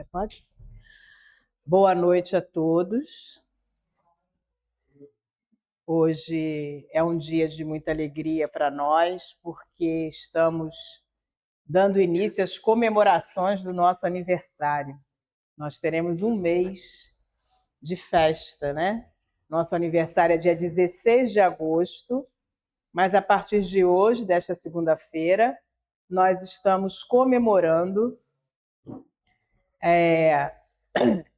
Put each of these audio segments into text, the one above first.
Pode? Boa noite a todos. Hoje é um dia de muita alegria para nós, porque estamos dando início às comemorações do nosso aniversário. Nós teremos um mês de festa, né? Nosso aniversário é dia 16 de agosto, mas a partir de hoje, desta segunda-feira, nós estamos comemorando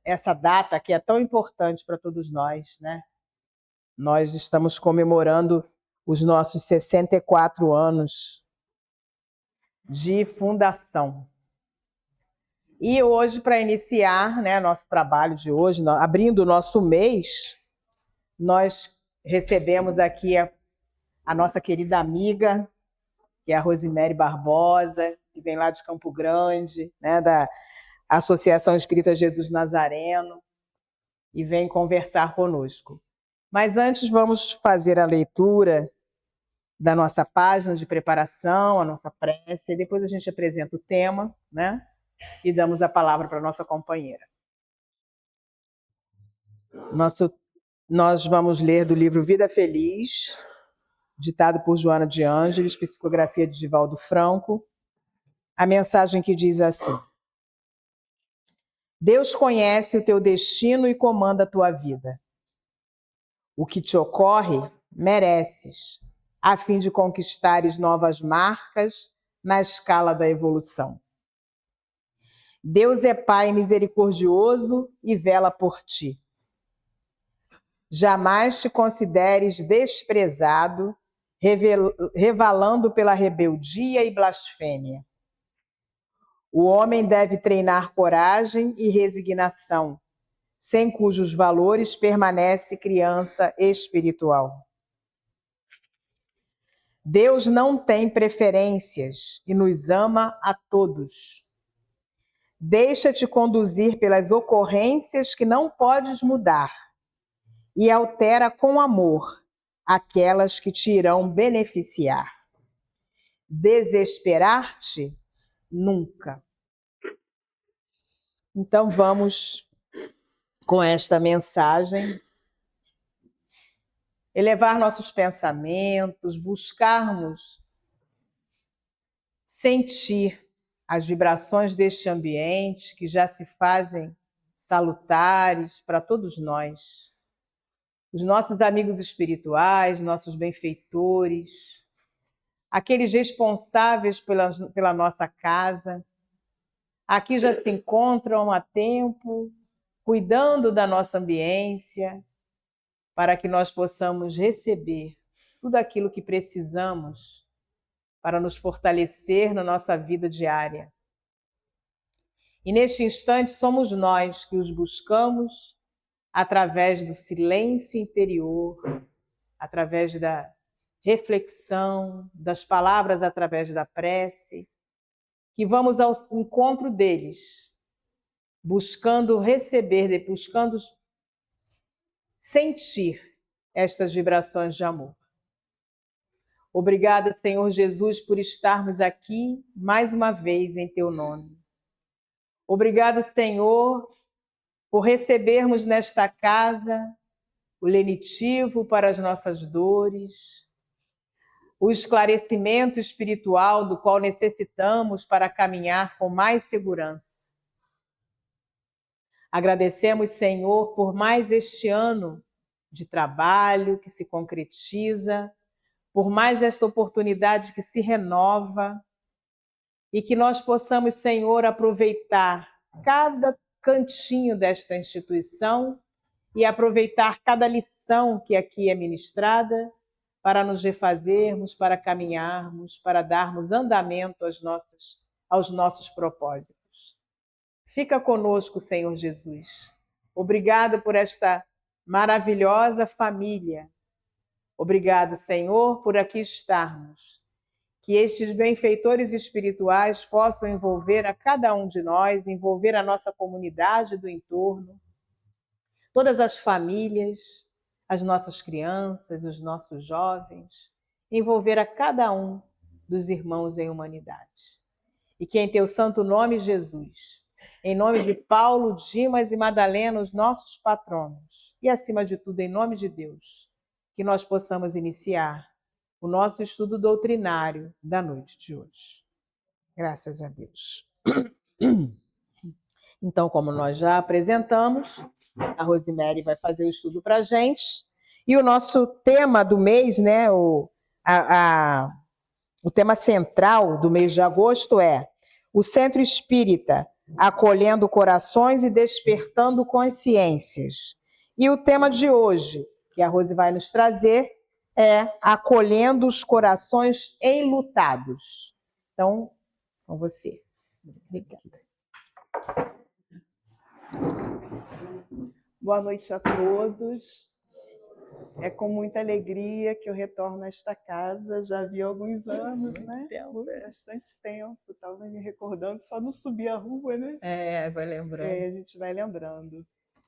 essa data que é tão importante para todos nós, né? Nós estamos comemorando os nossos 64 anos de fundação. E hoje, para iniciar, né, nosso trabalho de hoje, abrindo o nosso mês, nós recebemos aqui a nossa querida amiga, que é a Rosemary Barbosa, que vem lá de Campo Grande, né, da Associação Espírita Jesus Nazareno, e vem conversar conosco. Mas antes vamos fazer a leitura da nossa página de preparação, a nossa prece, e depois a gente apresenta o tema, né? E damos a palavra para a nossa companheira. Nós vamos ler do livro Vida Feliz, ditado por Joana de Ângeles, psicografia de Divaldo Franco, a mensagem que diz assim: Deus conhece o teu destino e comanda a tua vida. O que te ocorre, mereces, a fim de conquistares novas marcas na escala da evolução. Deus é Pai misericordioso e vela por ti. Jamais te consideres desprezado, revalando pela rebeldia e blasfêmia. O homem deve treinar coragem e resignação, sem cujos valores permanece criança espiritual. Deus não tem preferências e nos ama a todos. Deixa-te conduzir pelas ocorrências que não podes mudar e altera com amor aquelas que te irão beneficiar. Desesperar-te? Nunca. Então vamos, com esta mensagem, elevar nossos pensamentos, buscarmos sentir as vibrações deste ambiente que já se fazem salutares para todos nós. Os nossos amigos espirituais, nossos benfeitores, aqueles responsáveis pela nossa casa, aqui já se encontram há tempo, cuidando da nossa ambiência, para que nós possamos receber tudo aquilo que precisamos para nos fortalecer na nossa vida diária. E neste instante somos nós que os buscamos através do silêncio interior, através da reflexão, das palavras através da prece, que vamos ao encontro deles, buscando receber, buscando sentir estas vibrações de amor. Obrigada, Senhor Jesus, por estarmos aqui mais uma vez em Teu nome. Obrigada, Senhor, por recebermos nesta casa o lenitivo para as nossas dores, o esclarecimento espiritual do qual necessitamos para caminhar com mais segurança. Agradecemos, Senhor, por mais este ano de trabalho que se concretiza, por mais esta oportunidade que se renova e que nós possamos, Senhor, aproveitar cada cantinho desta instituição e aproveitar cada lição que aqui é ministrada para nos refazermos, para caminharmos, para darmos andamento aos nossos propósitos. Fica conosco, Senhor Jesus. Obrigada por esta maravilhosa família. Obrigado, Senhor, por aqui estarmos. Que estes benfeitores espirituais possam envolver a cada um de nós, envolver a nossa comunidade do entorno, todas as famílias, as nossas crianças, os nossos jovens, envolver a cada um dos irmãos em humanidade. E que em teu santo nome, Jesus, Em nome de Paulo, Dimas e Madalena, os nossos patronos. E, acima de tudo, em nome de Deus, que nós possamos iniciar o nosso estudo doutrinário da noite de hoje. Graças a Deus. Então, como nós já apresentamos, a Rosemary vai fazer o estudo para a gente. E o nosso tema do mês, né, o tema central do mês de agosto é o Centro Espírita, acolhendo corações e despertando consciências. E o tema de hoje, que a Rose vai nos trazer, é acolhendo os corações enlutados. Então, com você. Obrigada. Boa noite a todos. É com muita alegria que eu retorno a esta casa. Já vi há alguns anos, né? Bastante tempo. Estava me recordando, só não subir a rua, né? Vai lembrando. A gente vai lembrando.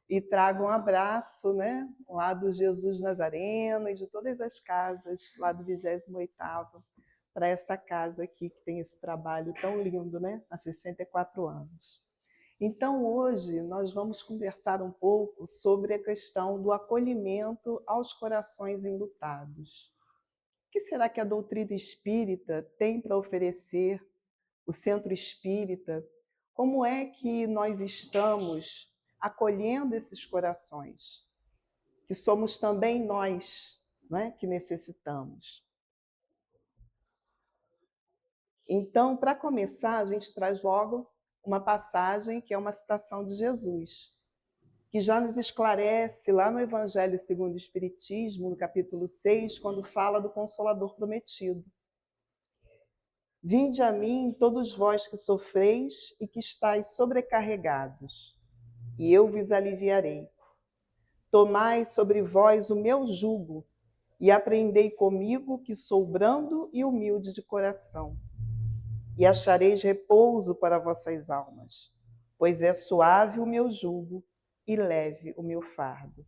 E trago um abraço, né? Lá do Jesus Nazareno e de todas as casas, lá do 28º, para essa casa aqui que tem esse trabalho tão lindo, né? Há 64 anos. Então, hoje, nós vamos conversar um pouco sobre a questão do acolhimento aos corações enlutados. O que será que a doutrina espírita tem para oferecer, o Centro Espírita? Como é que nós estamos acolhendo esses corações, que somos também nós, né, que necessitamos? Então, para começar, a gente traz logo uma passagem que é uma citação de Jesus, que já nos esclarece lá no Evangelho segundo o Espiritismo, no capítulo 6, quando fala do Consolador prometido. Vinde a mim, todos vós que sofreis e que estáis sobrecarregados, e eu vos aliviarei. Tomai sobre vós o meu jugo, e aprendei comigo, que sou brando e humilde de coração, e achareis repouso para vossas almas, pois é suave o meu jugo e leve o meu fardo.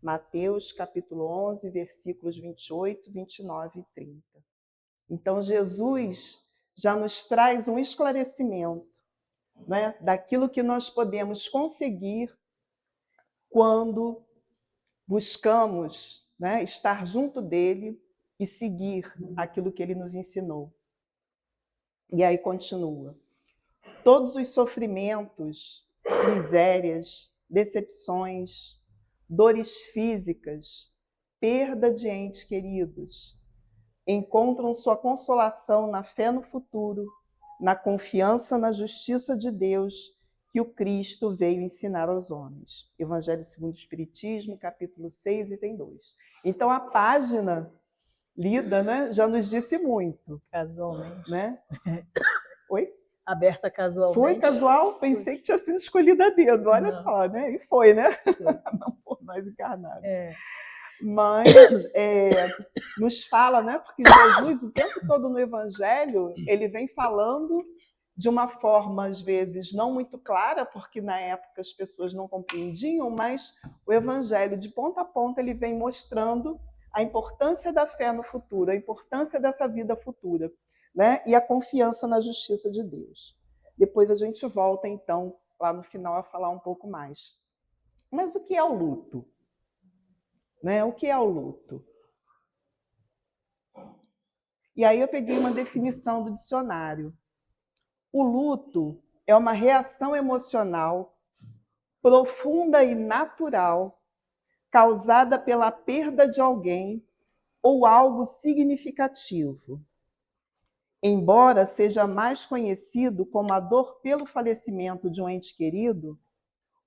Mateus, capítulo 11, versículos 28, 29 e 30. Então, Jesus já nos traz um esclarecimento, né, daquilo que nós podemos conseguir quando buscamos, né, estar junto dele e seguir aquilo que ele nos ensinou. E aí continua. Todos os sofrimentos, misérias, decepções, dores físicas, perda de entes queridos, encontram sua consolação na fé no futuro, na confiança na justiça de Deus que o Cristo veio ensinar aos homens. Evangelho segundo o Espiritismo, capítulo 6, item 2. Então, a página lida, né, já nos disse muito. Casualmente. Né? Oi? Aberta casualmente. Foi casual? Pensei que tinha sido escolhida a dedo, olha só, né? E foi, né? Não por nós encarnados. Mas nos fala, né? Porque Jesus, o tempo todo no Evangelho, ele vem falando de uma forma, às vezes, não muito clara, porque na época as pessoas não compreendiam, mas o Evangelho, de ponta a ponta, ele vem mostrando a importância da fé no futuro, a importância dessa vida futura, né? E a confiança na justiça de Deus. Depois a gente volta, então, lá no final, a falar um pouco mais. Mas o que é o luto? Né? O que é o luto? E aí eu peguei uma definição do dicionário. O luto é uma reação emocional profunda e natural causada pela perda de alguém ou algo significativo. Embora seja mais conhecido como a dor pelo falecimento de um ente querido,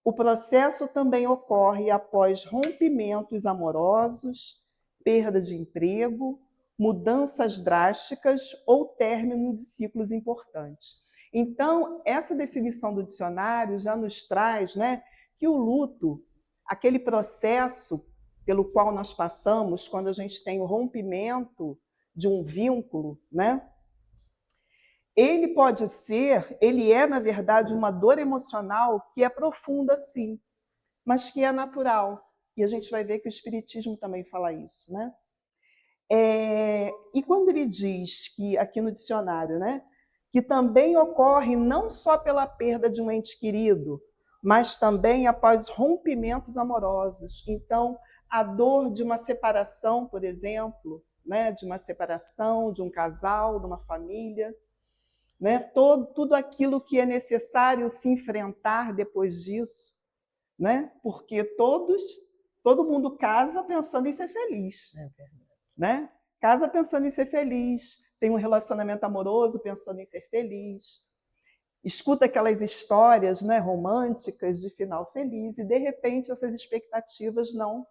o processo também ocorre após rompimentos amorosos, perda de emprego, mudanças drásticas ou término de ciclos importantes. Então, essa definição do dicionário já nos traz, né, que o luto, aquele processo pelo qual nós passamos quando a gente tem o rompimento de um vínculo, né, ele pode ser, ele é, na verdade, uma dor emocional que é profunda, sim, mas que é natural. E a gente vai ver que o Espiritismo também fala isso, né? E quando ele diz que, aqui no dicionário, né, que também ocorre não só pela perda de um ente querido, mas também após rompimentos amorosos. Então, a dor de uma separação, por exemplo, né, de uma separação, de um casal, de uma família, né, tudo aquilo que é necessário se enfrentar depois disso, né, porque todo mundo casa pensando em ser feliz, né? Casa pensando em ser feliz, tem um relacionamento amoroso pensando em ser feliz, escuta aquelas histórias, né, românticas de final feliz e de repente essas expectativas não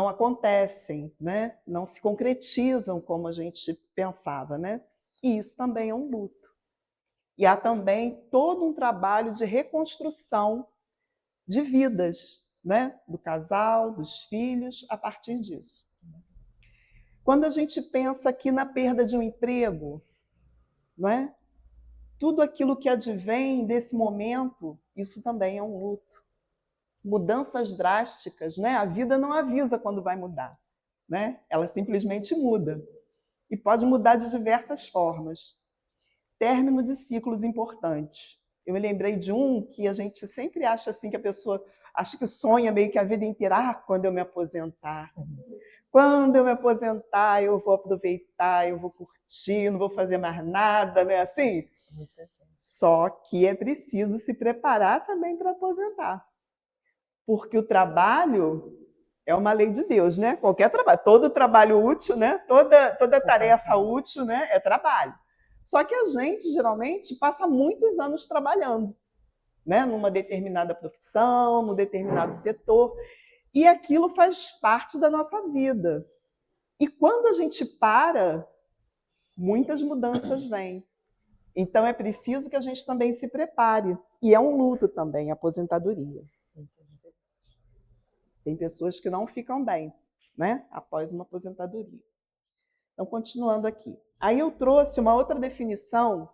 acontecem, né? Não se concretizam como a gente pensava, né? E isso também é um luto. E há também todo um trabalho de reconstrução de vidas, né? Do casal, dos filhos, a partir disso. Quando a gente pensa aqui na perda de um emprego, não é? Tudo aquilo que advém desse momento, isso também é um luto. Mudanças drásticas, né? A vida não avisa quando vai mudar, né? Ela simplesmente muda. E pode mudar de diversas formas. Término de ciclos importantes. Eu me lembrei de um que a gente sempre acha assim, que a pessoa acha que sonha meio que a vida inteira, quando eu me aposentar. Quando eu me aposentar, eu vou aproveitar, eu vou curtir, não vou fazer mais nada, né? Assim. Só que é preciso se preparar também para aposentar. Porque o trabalho é uma lei de Deus, né? Qualquer trabalho, todo trabalho útil, né? Toda tarefa útil, né? É trabalho. Só que a gente, geralmente, passa muitos anos trabalhando, né? Numa determinada profissão, num determinado setor, e aquilo faz parte da nossa vida. E quando a gente para, muitas mudanças vêm. Então é preciso que a gente também se prepare. E é um luto também, a aposentadoria. Tem pessoas que não ficam bem, né? Após uma aposentadoria. Então, continuando aqui. Aí eu trouxe uma outra definição,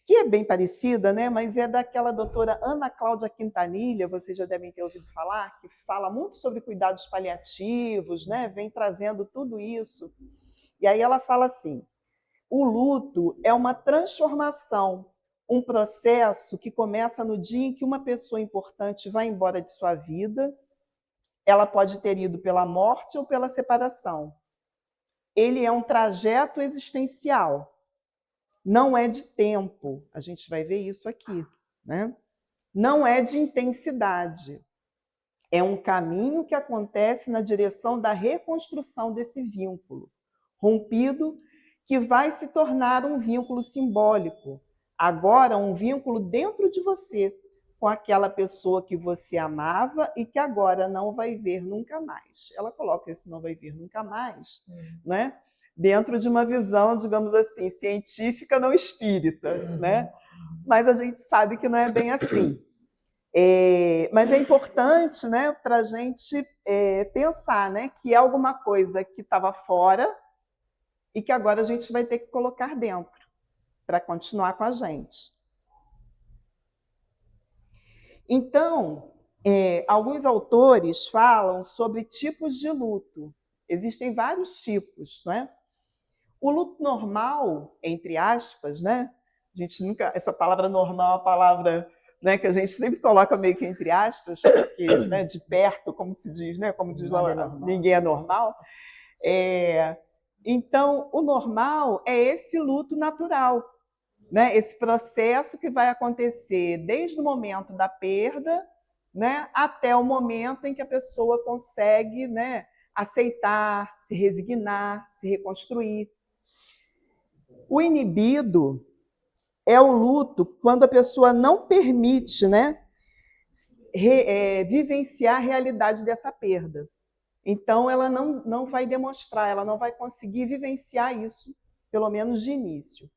que é bem parecida, né? Mas é daquela doutora Ana Cláudia Quintanilha, vocês já devem ter ouvido falar, que fala muito sobre cuidados paliativos, né? Vem trazendo tudo isso. E aí ela fala assim: o luto é uma transformação, um processo que começa no dia em que uma pessoa importante vai embora de sua vida. Ela pode ter ido pela morte ou pela separação. Ele é um trajeto existencial. Não é de tempo. A gente vai ver isso aqui, né? Não é de intensidade. É um caminho que acontece na direção da reconstrução desse vínculo rompido, que vai se tornar um vínculo simbólico. Agora, um vínculo dentro de você, com aquela pessoa que você amava e que agora não vai ver nunca mais. Ela coloca esse não vai ver nunca mais, né? Dentro de uma visão, digamos assim, científica, não espírita, né? Mas a gente sabe que não é bem assim. Mas é importante, né, para a gente pensar, né, que é alguma coisa que estava fora e que agora a gente vai ter que colocar dentro para continuar com a gente. Então, alguns autores falam sobre tipos de luto. Existem vários tipos, né? O luto normal, entre aspas, né? A gente nunca, essa palavra normal é uma palavra, né, que a gente sempre coloca meio que entre aspas, porque, né, de perto, como se diz, né? Como diz lá, ninguém é normal. Então, o normal é esse luto natural, né? Esse processo que vai acontecer desde o momento da perda, né, até o momento em que a pessoa consegue, né, aceitar, se resignar, se reconstruir. O inibido é o luto quando a pessoa não permite, né, vivenciar a realidade dessa perda. Então, ela não vai demonstrar, ela não vai conseguir vivenciar isso, pelo menos de início.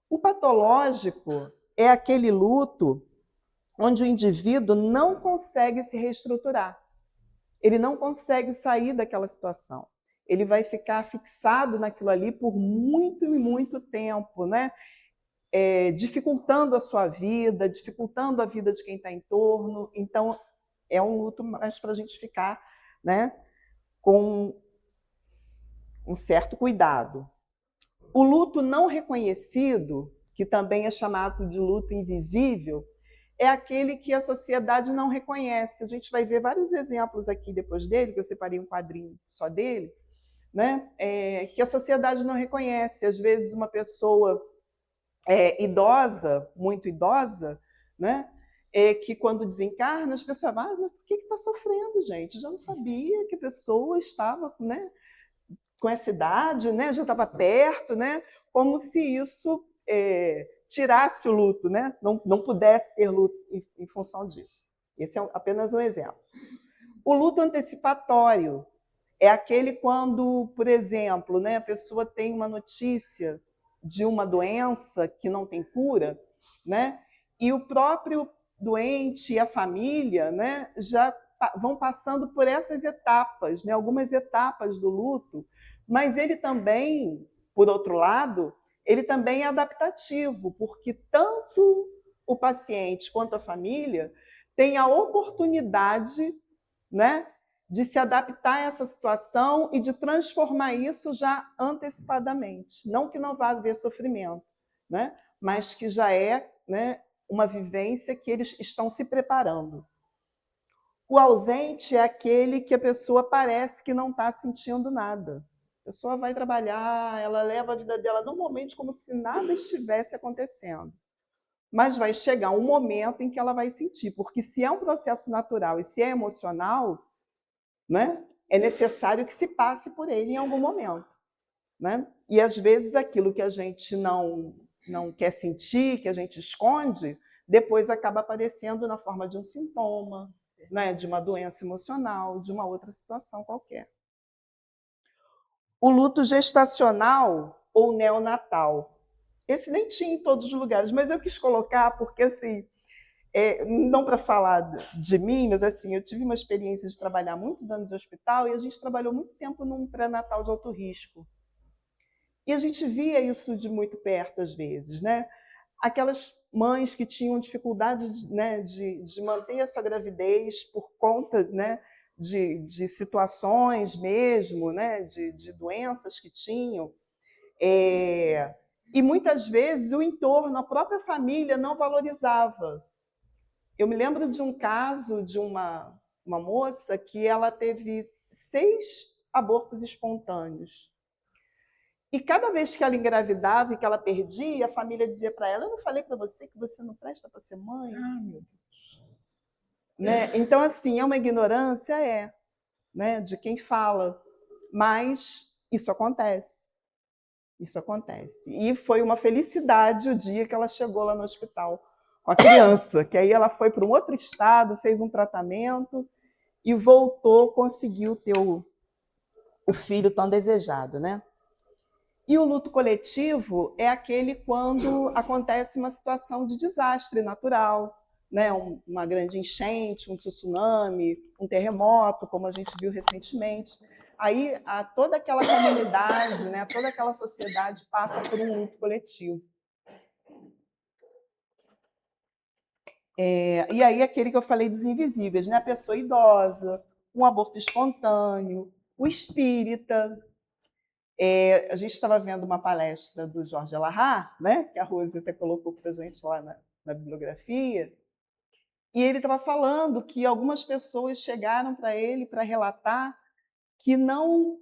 O patológico é aquele luto onde o indivíduo não consegue se reestruturar. Ele não consegue sair daquela situação. Ele vai ficar fixado naquilo ali por muito e muito tempo, né? Dificultando a sua vida, dificultando a vida de quem está em torno. Então, é um luto mais para a gente ficar, né, com um certo cuidado. O luto não reconhecido, que também é chamado de luto invisível, é aquele que a sociedade não reconhece. A gente vai ver vários exemplos aqui depois dele, que eu separei um quadrinho só dele, né? Que a sociedade não reconhece. Às vezes uma pessoa idosa, muito idosa, né? Que quando desencarna, as pessoas falam, mas por que está sofrendo, gente? Já não sabia que a pessoa estava, né, com essa idade, né? Já estava perto, né? Como se isso tirasse o luto, né? Não pudesse ter luto em função disso. Esse é apenas um exemplo. O luto antecipatório é aquele quando, por exemplo, né, a pessoa tem uma notícia de uma doença que não tem cura, né? E o próprio doente e a família, né, já vão passando por essas etapas, né, algumas etapas do luto, mas ele também, por outro lado, ele também é adaptativo, porque tanto o paciente quanto a família têm a oportunidade, né, de se adaptar a essa situação e de transformar isso já antecipadamente. Não que não vá haver sofrimento, né, mas que já é, né, uma vivência que eles estão se preparando. O ausente é aquele que a pessoa parece que não está sentindo nada. A pessoa vai trabalhar, ela leva a vida dela normalmente como se nada estivesse acontecendo. Mas vai chegar um momento em que ela vai sentir, porque se é um processo natural e se é emocional, né, é necessário que se passe por ele em algum momento, né? E às vezes aquilo que a gente não quer sentir, que a gente esconde, depois acaba aparecendo na forma de um sintoma, né, de uma doença emocional, de uma outra situação qualquer. O luto gestacional ou neonatal. Esse nem tinha em todos os lugares, mas eu quis colocar porque, assim, não para falar de mim, mas assim, eu tive uma experiência de trabalhar muitos anos no hospital e a gente trabalhou muito tempo num pré-natal de alto risco. E a gente via isso de muito perto, às vezes, né? Aquelas mães que tinham dificuldade, né, de manter a sua gravidez por conta, né, de situações mesmo, né, de doenças que tinham. E muitas vezes o entorno, a própria família não valorizava. Eu me lembro de um caso de uma moça que ela teve 6 abortos espontâneos. E cada vez que ela engravidava e que ela perdia, a família dizia para ela: eu não falei para você que você não presta para ser mãe? Ah, meu Deus. Né? Então, assim, é uma ignorância, né, de quem fala. Mas isso acontece. Isso acontece. E foi uma felicidade o dia que ela chegou lá no hospital com a criança, que aí ela foi para um outro estado, fez um tratamento e voltou, conseguiu ter o filho tão desejado, né? E o luto coletivo é aquele quando acontece uma situação de desastre natural, né? Uma grande enchente, um tsunami, um terremoto, como a gente viu recentemente. Aí toda aquela comunidade, né? Toda aquela sociedade passa por um luto coletivo. E aí aquele que eu falei dos invisíveis, né? A pessoa idosa, um aborto espontâneo, o espírita. A gente estava vendo uma palestra do Jorge Alahá, né? Que a Rose até colocou para a gente lá na bibliografia, e ele estava falando que algumas pessoas chegaram para ele para relatar que não,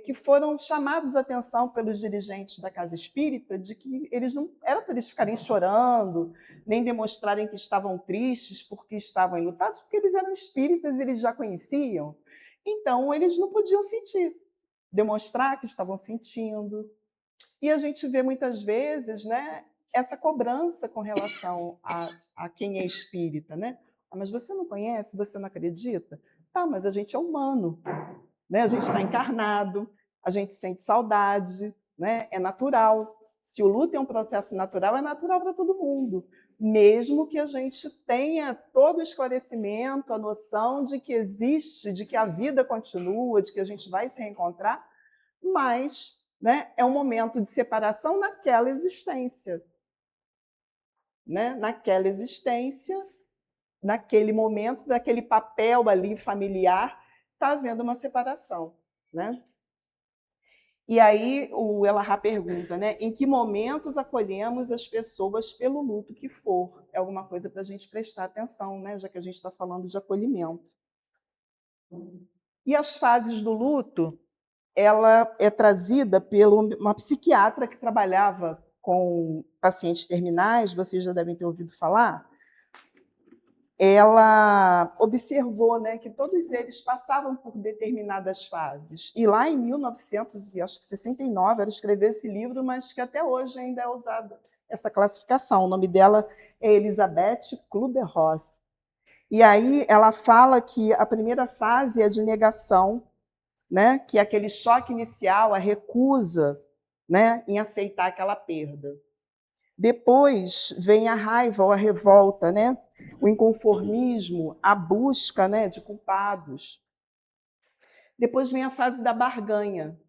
que foram chamados a atenção pelos dirigentes da casa espírita de que eles não era para eles ficarem chorando, nem demonstrarem que estavam tristes porque estavam enlutados, porque eles eram espíritas e eles já conheciam. Então, eles não podiam sentir, demonstrar que estavam sentindo. E a gente vê muitas vezes, né, essa cobrança com relação a quem é espírita, né? Ah, mas você não conhece, você não acredita? Tá, mas a gente é humano, né? A gente está encarnado, a gente sente saudade, né? É natural. Se o luto é um processo natural, é natural para todo mundo. Mesmo que a gente tenha todo o esclarecimento, a noção de que existe, de que a vida continua, de que a gente vai se reencontrar, mas, né, é um momento de separação naquela existência. Né? Naquela existência, naquele momento, naquele papel ali familiar, está havendo uma separação. Né? E aí o Elahá pergunta, né? Em que momentos acolhemos as pessoas pelo luto que for? É alguma coisa para a gente prestar atenção, né? Já que a gente está falando de acolhimento. E as fases do luto, ela é trazida por uma psiquiatra que trabalhava com pacientes terminais, vocês já devem ter ouvido falar. Ela observou, né, que todos eles passavam por determinadas fases. E lá em 1969, ela escreveu esse livro, mas que até hoje ainda é usada essa classificação. O nome dela é Elisabeth Kübler-Ross. E aí ela fala que a primeira fase é de negação, né, que é aquele choque inicial, a recusa, né, em aceitar aquela perda. Depois vem a raiva ou a revolta, né? O inconformismo, a busca, né, de culpados. Depois vem a fase da barganha.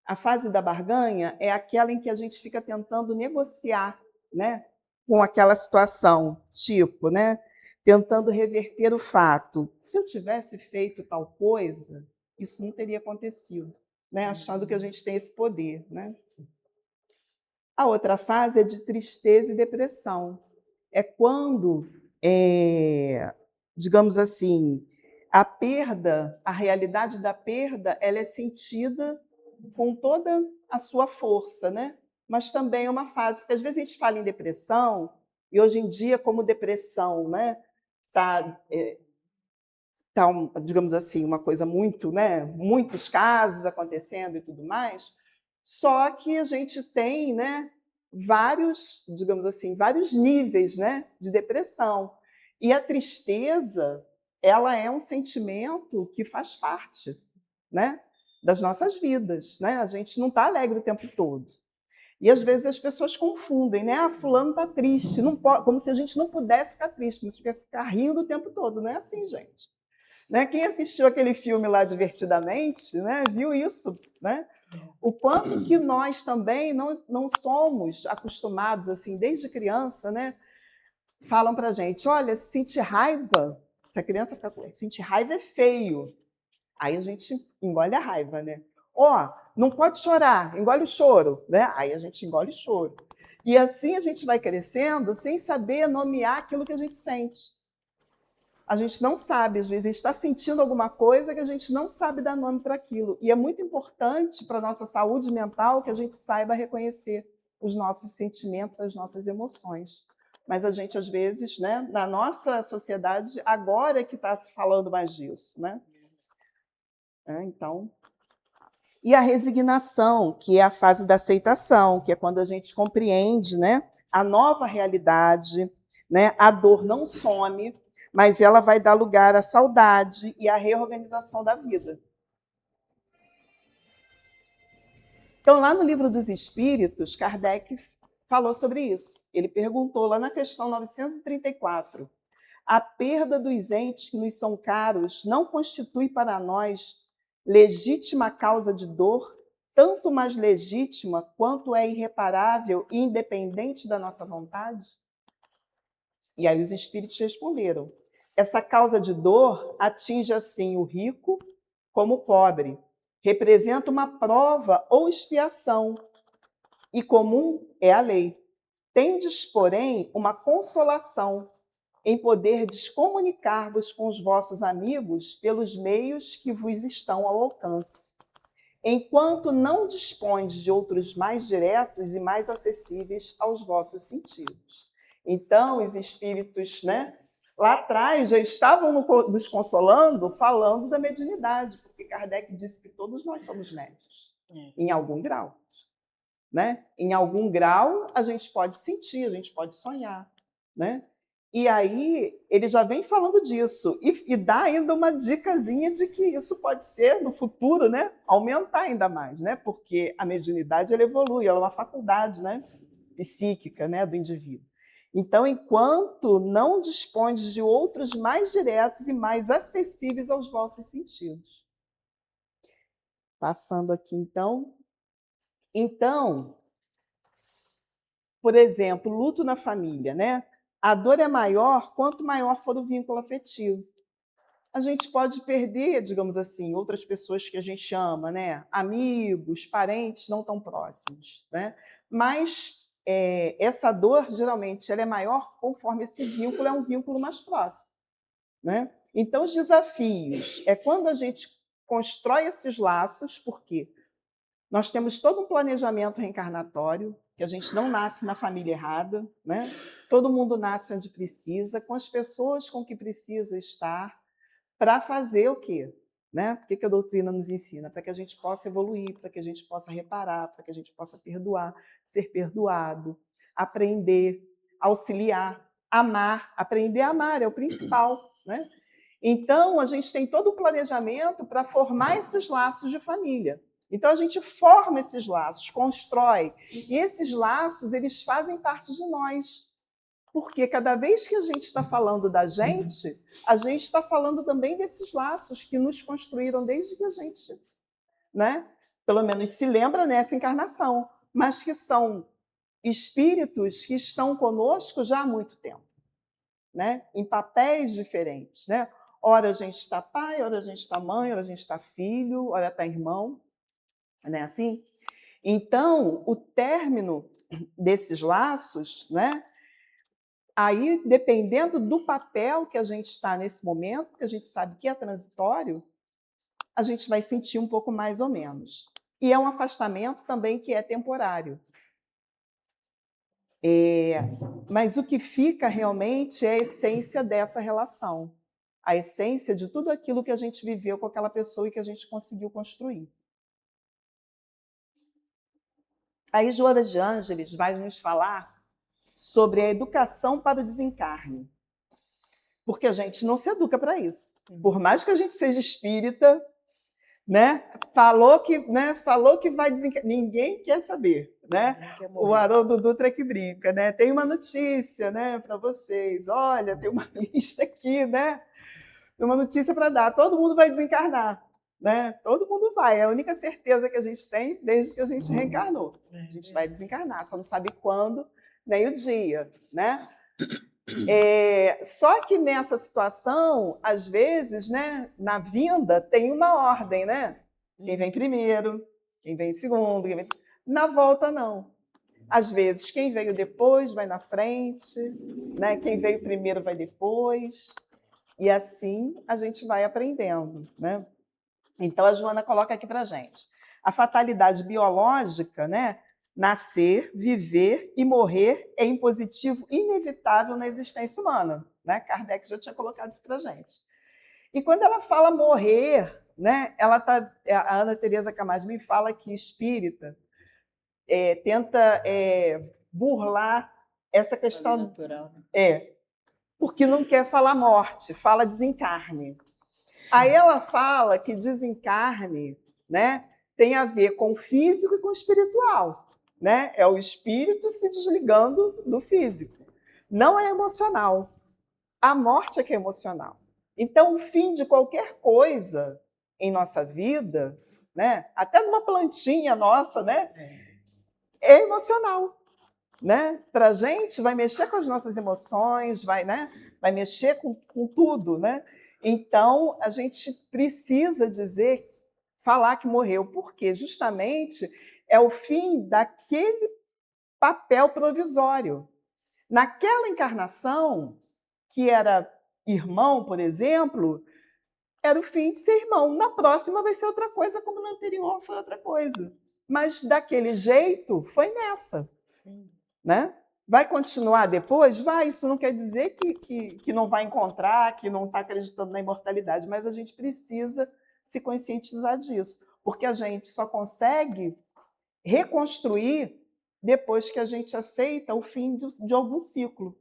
A fase da barganha é aquela em que a gente fica tentando negociar, né, com aquela situação, tipo, né, tentando reverter o fato. Se eu tivesse feito tal coisa, isso não teria acontecido, né, achando que a gente tem esse poder, né? A outra fase é de tristeza e depressão. É quando, digamos assim, a perda, a realidade da perda, ela é sentida com toda a sua força, né? Mas também é uma fase, porque às vezes a gente fala em depressão, e hoje em dia, como depressão, né, digamos assim, uma coisa muito, né, muitos casos acontecendo e tudo mais, só que a gente tem, né, vários, digamos assim, vários níveis, né, de depressão. E a tristeza, ela é um sentimento que faz parte, né, das nossas vidas, né? A gente não está alegre o tempo todo. E às vezes as pessoas confundem, né? Ah, fulano está triste, não pode, como se a gente não pudesse ficar triste, como se tivesse que ficar rindo o tempo todo. Não é assim, gente. Né? Quem assistiu aquele filme lá Divertidamente, né, viu isso, né? O quanto que nós também não somos acostumados, assim, desde criança, né? Falam para a gente, olha, se sentir raiva, se a criança fica com sentir raiva é feio. Aí a gente engole a raiva, né? Ó, não pode chorar, engole o choro, né? Aí a gente engole o choro. E assim a gente vai crescendo sem saber nomear aquilo que a gente sente. A gente não sabe, às vezes a gente está sentindo alguma coisa que a gente não sabe dar nome para aquilo. E é muito importante para a nossa saúde mental que a gente saiba reconhecer os nossos sentimentos, as nossas emoções. Mas a gente, às vezes, né, na nossa sociedade, agora é que está se falando mais disso, né? Então, e a resignação, que é a fase da aceitação, que é quando a gente compreende, né, a nova realidade, né, a dor não some, mas ela vai dar lugar à saudade e à reorganização da vida. Então, lá no Livro dos Espíritos, Kardec falou sobre isso. Ele perguntou lá na questão 934, a perda dos entes que nos são caros não constitui para nós legítima causa de dor, tanto mais legítima quanto é irreparável e independente da nossa vontade? E aí os espíritos responderam, essa causa de dor atinge assim o rico como o pobre, representa uma prova ou expiação, e comum é a lei. Tendes, porém, uma consolação em poderdes comunicar-vos com os vossos amigos pelos meios que vos estão ao alcance, enquanto não dispões de outros mais diretos e mais acessíveis aos vossos sentidos. Então, os espíritos, né, lá atrás já estavam nos consolando, falando da mediunidade, porque Kardec disse que todos nós somos médiuns, em algum grau. Né? Em algum grau, a gente pode sentir, a gente pode sonhar. Né? E aí, ele já vem falando disso, e dá ainda uma dicasinha de que isso pode ser, no futuro, né, aumentar ainda mais, né? Porque a mediunidade ela evolui, ela é uma faculdade, né, psíquica, né, do indivíduo. Então, enquanto não dispões de outros mais diretos e mais acessíveis aos vossos sentidos. Passando aqui, então. Então, por exemplo, luto na família, né? A dor é maior quanto maior for o vínculo afetivo. a gente pode perder, digamos assim, outras pessoas que a gente ama, né? Amigos, parentes não tão próximos, né? Mas essa dor, geralmente, ela é maior conforme esse vínculo é um vínculo mais próximo, né? Então, os desafios é quando a gente constrói esses laços, porque nós temos todo um planejamento reencarnatório, que a gente não nasce na família errada, né? Todo mundo nasce onde precisa, com as pessoas com que precisa estar, para fazer o quê? Né? Por que a doutrina nos ensina? Para que a gente possa evoluir, para que a gente possa reparar, para que a gente possa perdoar, ser perdoado, aprender, auxiliar, amar. Aprender a amar é o principal, né? Então, a gente tem todo um planejamento para formar esses laços de família. Então, a gente forma esses laços, constrói. E esses laços, eles fazem parte de nós. Porque cada vez que a gente está falando da gente, a gente está falando também desses laços que nos construíram desde que a gente, né, pelo menos se lembra nessa encarnação, mas que são espíritos que estão conosco já há muito tempo, né, em papéis diferentes, né? Ora a gente está pai, ora a gente está mãe, ora a gente está filho, ora está irmão, né, assim? Então, o término desses laços, né, aí, dependendo do papel que a gente está nesse momento, porque a gente sabe que é transitório, a gente vai sentir um pouco mais ou menos. E é um afastamento também que é temporário. Mas o que fica realmente é a essência dessa relação, a essência de tudo aquilo que a gente viveu com aquela pessoa e que a gente conseguiu construir. Aí Joana de Ângeles vai nos falar sobre a educação para o desencarne. Porque a gente não se educa para isso. Por mais que a gente seja espírita, né? Falou que vai desencarnar. Ninguém quer saber, né? O Haroldo Dutra que brinca, né? Tem uma notícia, né, para vocês. Olha, tem uma lista aqui, né? Tem uma notícia para dar. Todo mundo vai desencarnar, né? Todo mundo vai. É a única certeza que a gente tem desde que a gente reencarnou. A gente vai desencarnar, só não sabe quando nem o dia, né? Só que nessa situação, às vezes, né, na vinda tem uma ordem, né? Quem vem primeiro, quem vem segundo, quem vem... Na volta não. Às vezes, quem veio depois vai na frente, né? Quem veio primeiro vai depois. E assim a gente vai aprendendo, né? Então a Joana coloca aqui para a gente. A fatalidade biológica, né? Nascer, viver e morrer é impositivo inevitável na existência humana, né? Kardec já tinha colocado isso para a gente. E quando ela fala morrer, né? A Ana Teresa Camargo me fala que espírita tenta burlar essa questão natural, né? Porque não quer falar morte, fala desencarne. Aí ela fala que desencarne, né, tem a ver com o físico e com o espiritual, né? É o espírito se desligando do físico. Não é emocional. A morte é que é emocional. Então, o fim de qualquer coisa em nossa vida, né, até numa plantinha nossa, né, é emocional, né? Para a gente, vai mexer com as nossas emoções, vai mexer com tudo, né? Então, a gente precisa falar que morreu, porque justamente é o fim daquele papel provisório. Naquela encarnação, que era irmão, por exemplo, era o fim de ser irmão. Na próxima vai ser outra coisa, como na anterior foi outra coisa. Mas daquele jeito, foi nessa. Né? Vai continuar depois? Vai, isso não quer dizer que não vai encontrar, que não está acreditando na imortalidade, mas a gente precisa se conscientizar disso, porque a gente só consegue reconstruir depois que a gente aceita o fim de algum ciclo,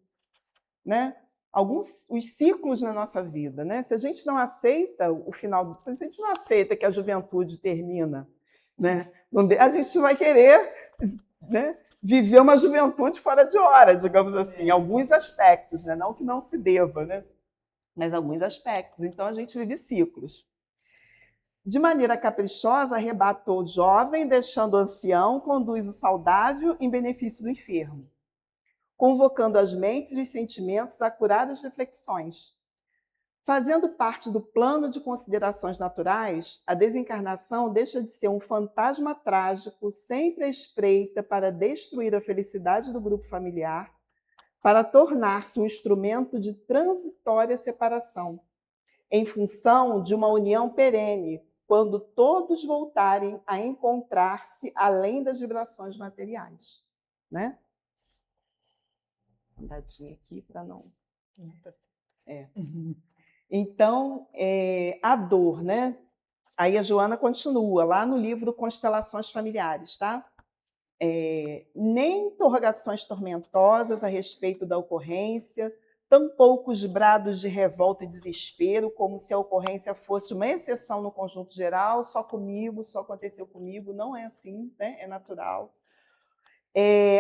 né? Os ciclos na nossa vida, né? Se a gente não aceita o final, se a gente não aceita que a juventude termina, né? A gente vai querer, né, viver uma juventude fora de hora, digamos assim, em alguns aspectos, né? Não que não se deva, né? Mas alguns aspectos. Então a gente vive ciclos. De maneira caprichosa, arrebata o jovem, deixando o ancião, conduz o saudável em benefício do enfermo, convocando as mentes e os sentimentos a curadas reflexões. Fazendo parte do plano de considerações naturais, a desencarnação deixa de ser um fantasma trágico sempre à espreita para destruir a felicidade do grupo familiar, para tornar-se um instrumento de transitória separação, em função de uma união perene, quando todos voltarem a encontrar-se além das vibrações materiais. Né? Uma dadinha aqui para não... Então, a dor, né? Aí a Joana continua, lá no livro Constelações Familiares, tá? Nem interrogações tormentosas a respeito da ocorrência, tampouco os brados de revolta e desespero, como se a ocorrência fosse uma exceção no conjunto geral, só comigo, só aconteceu comigo. Não é assim, né? É natural.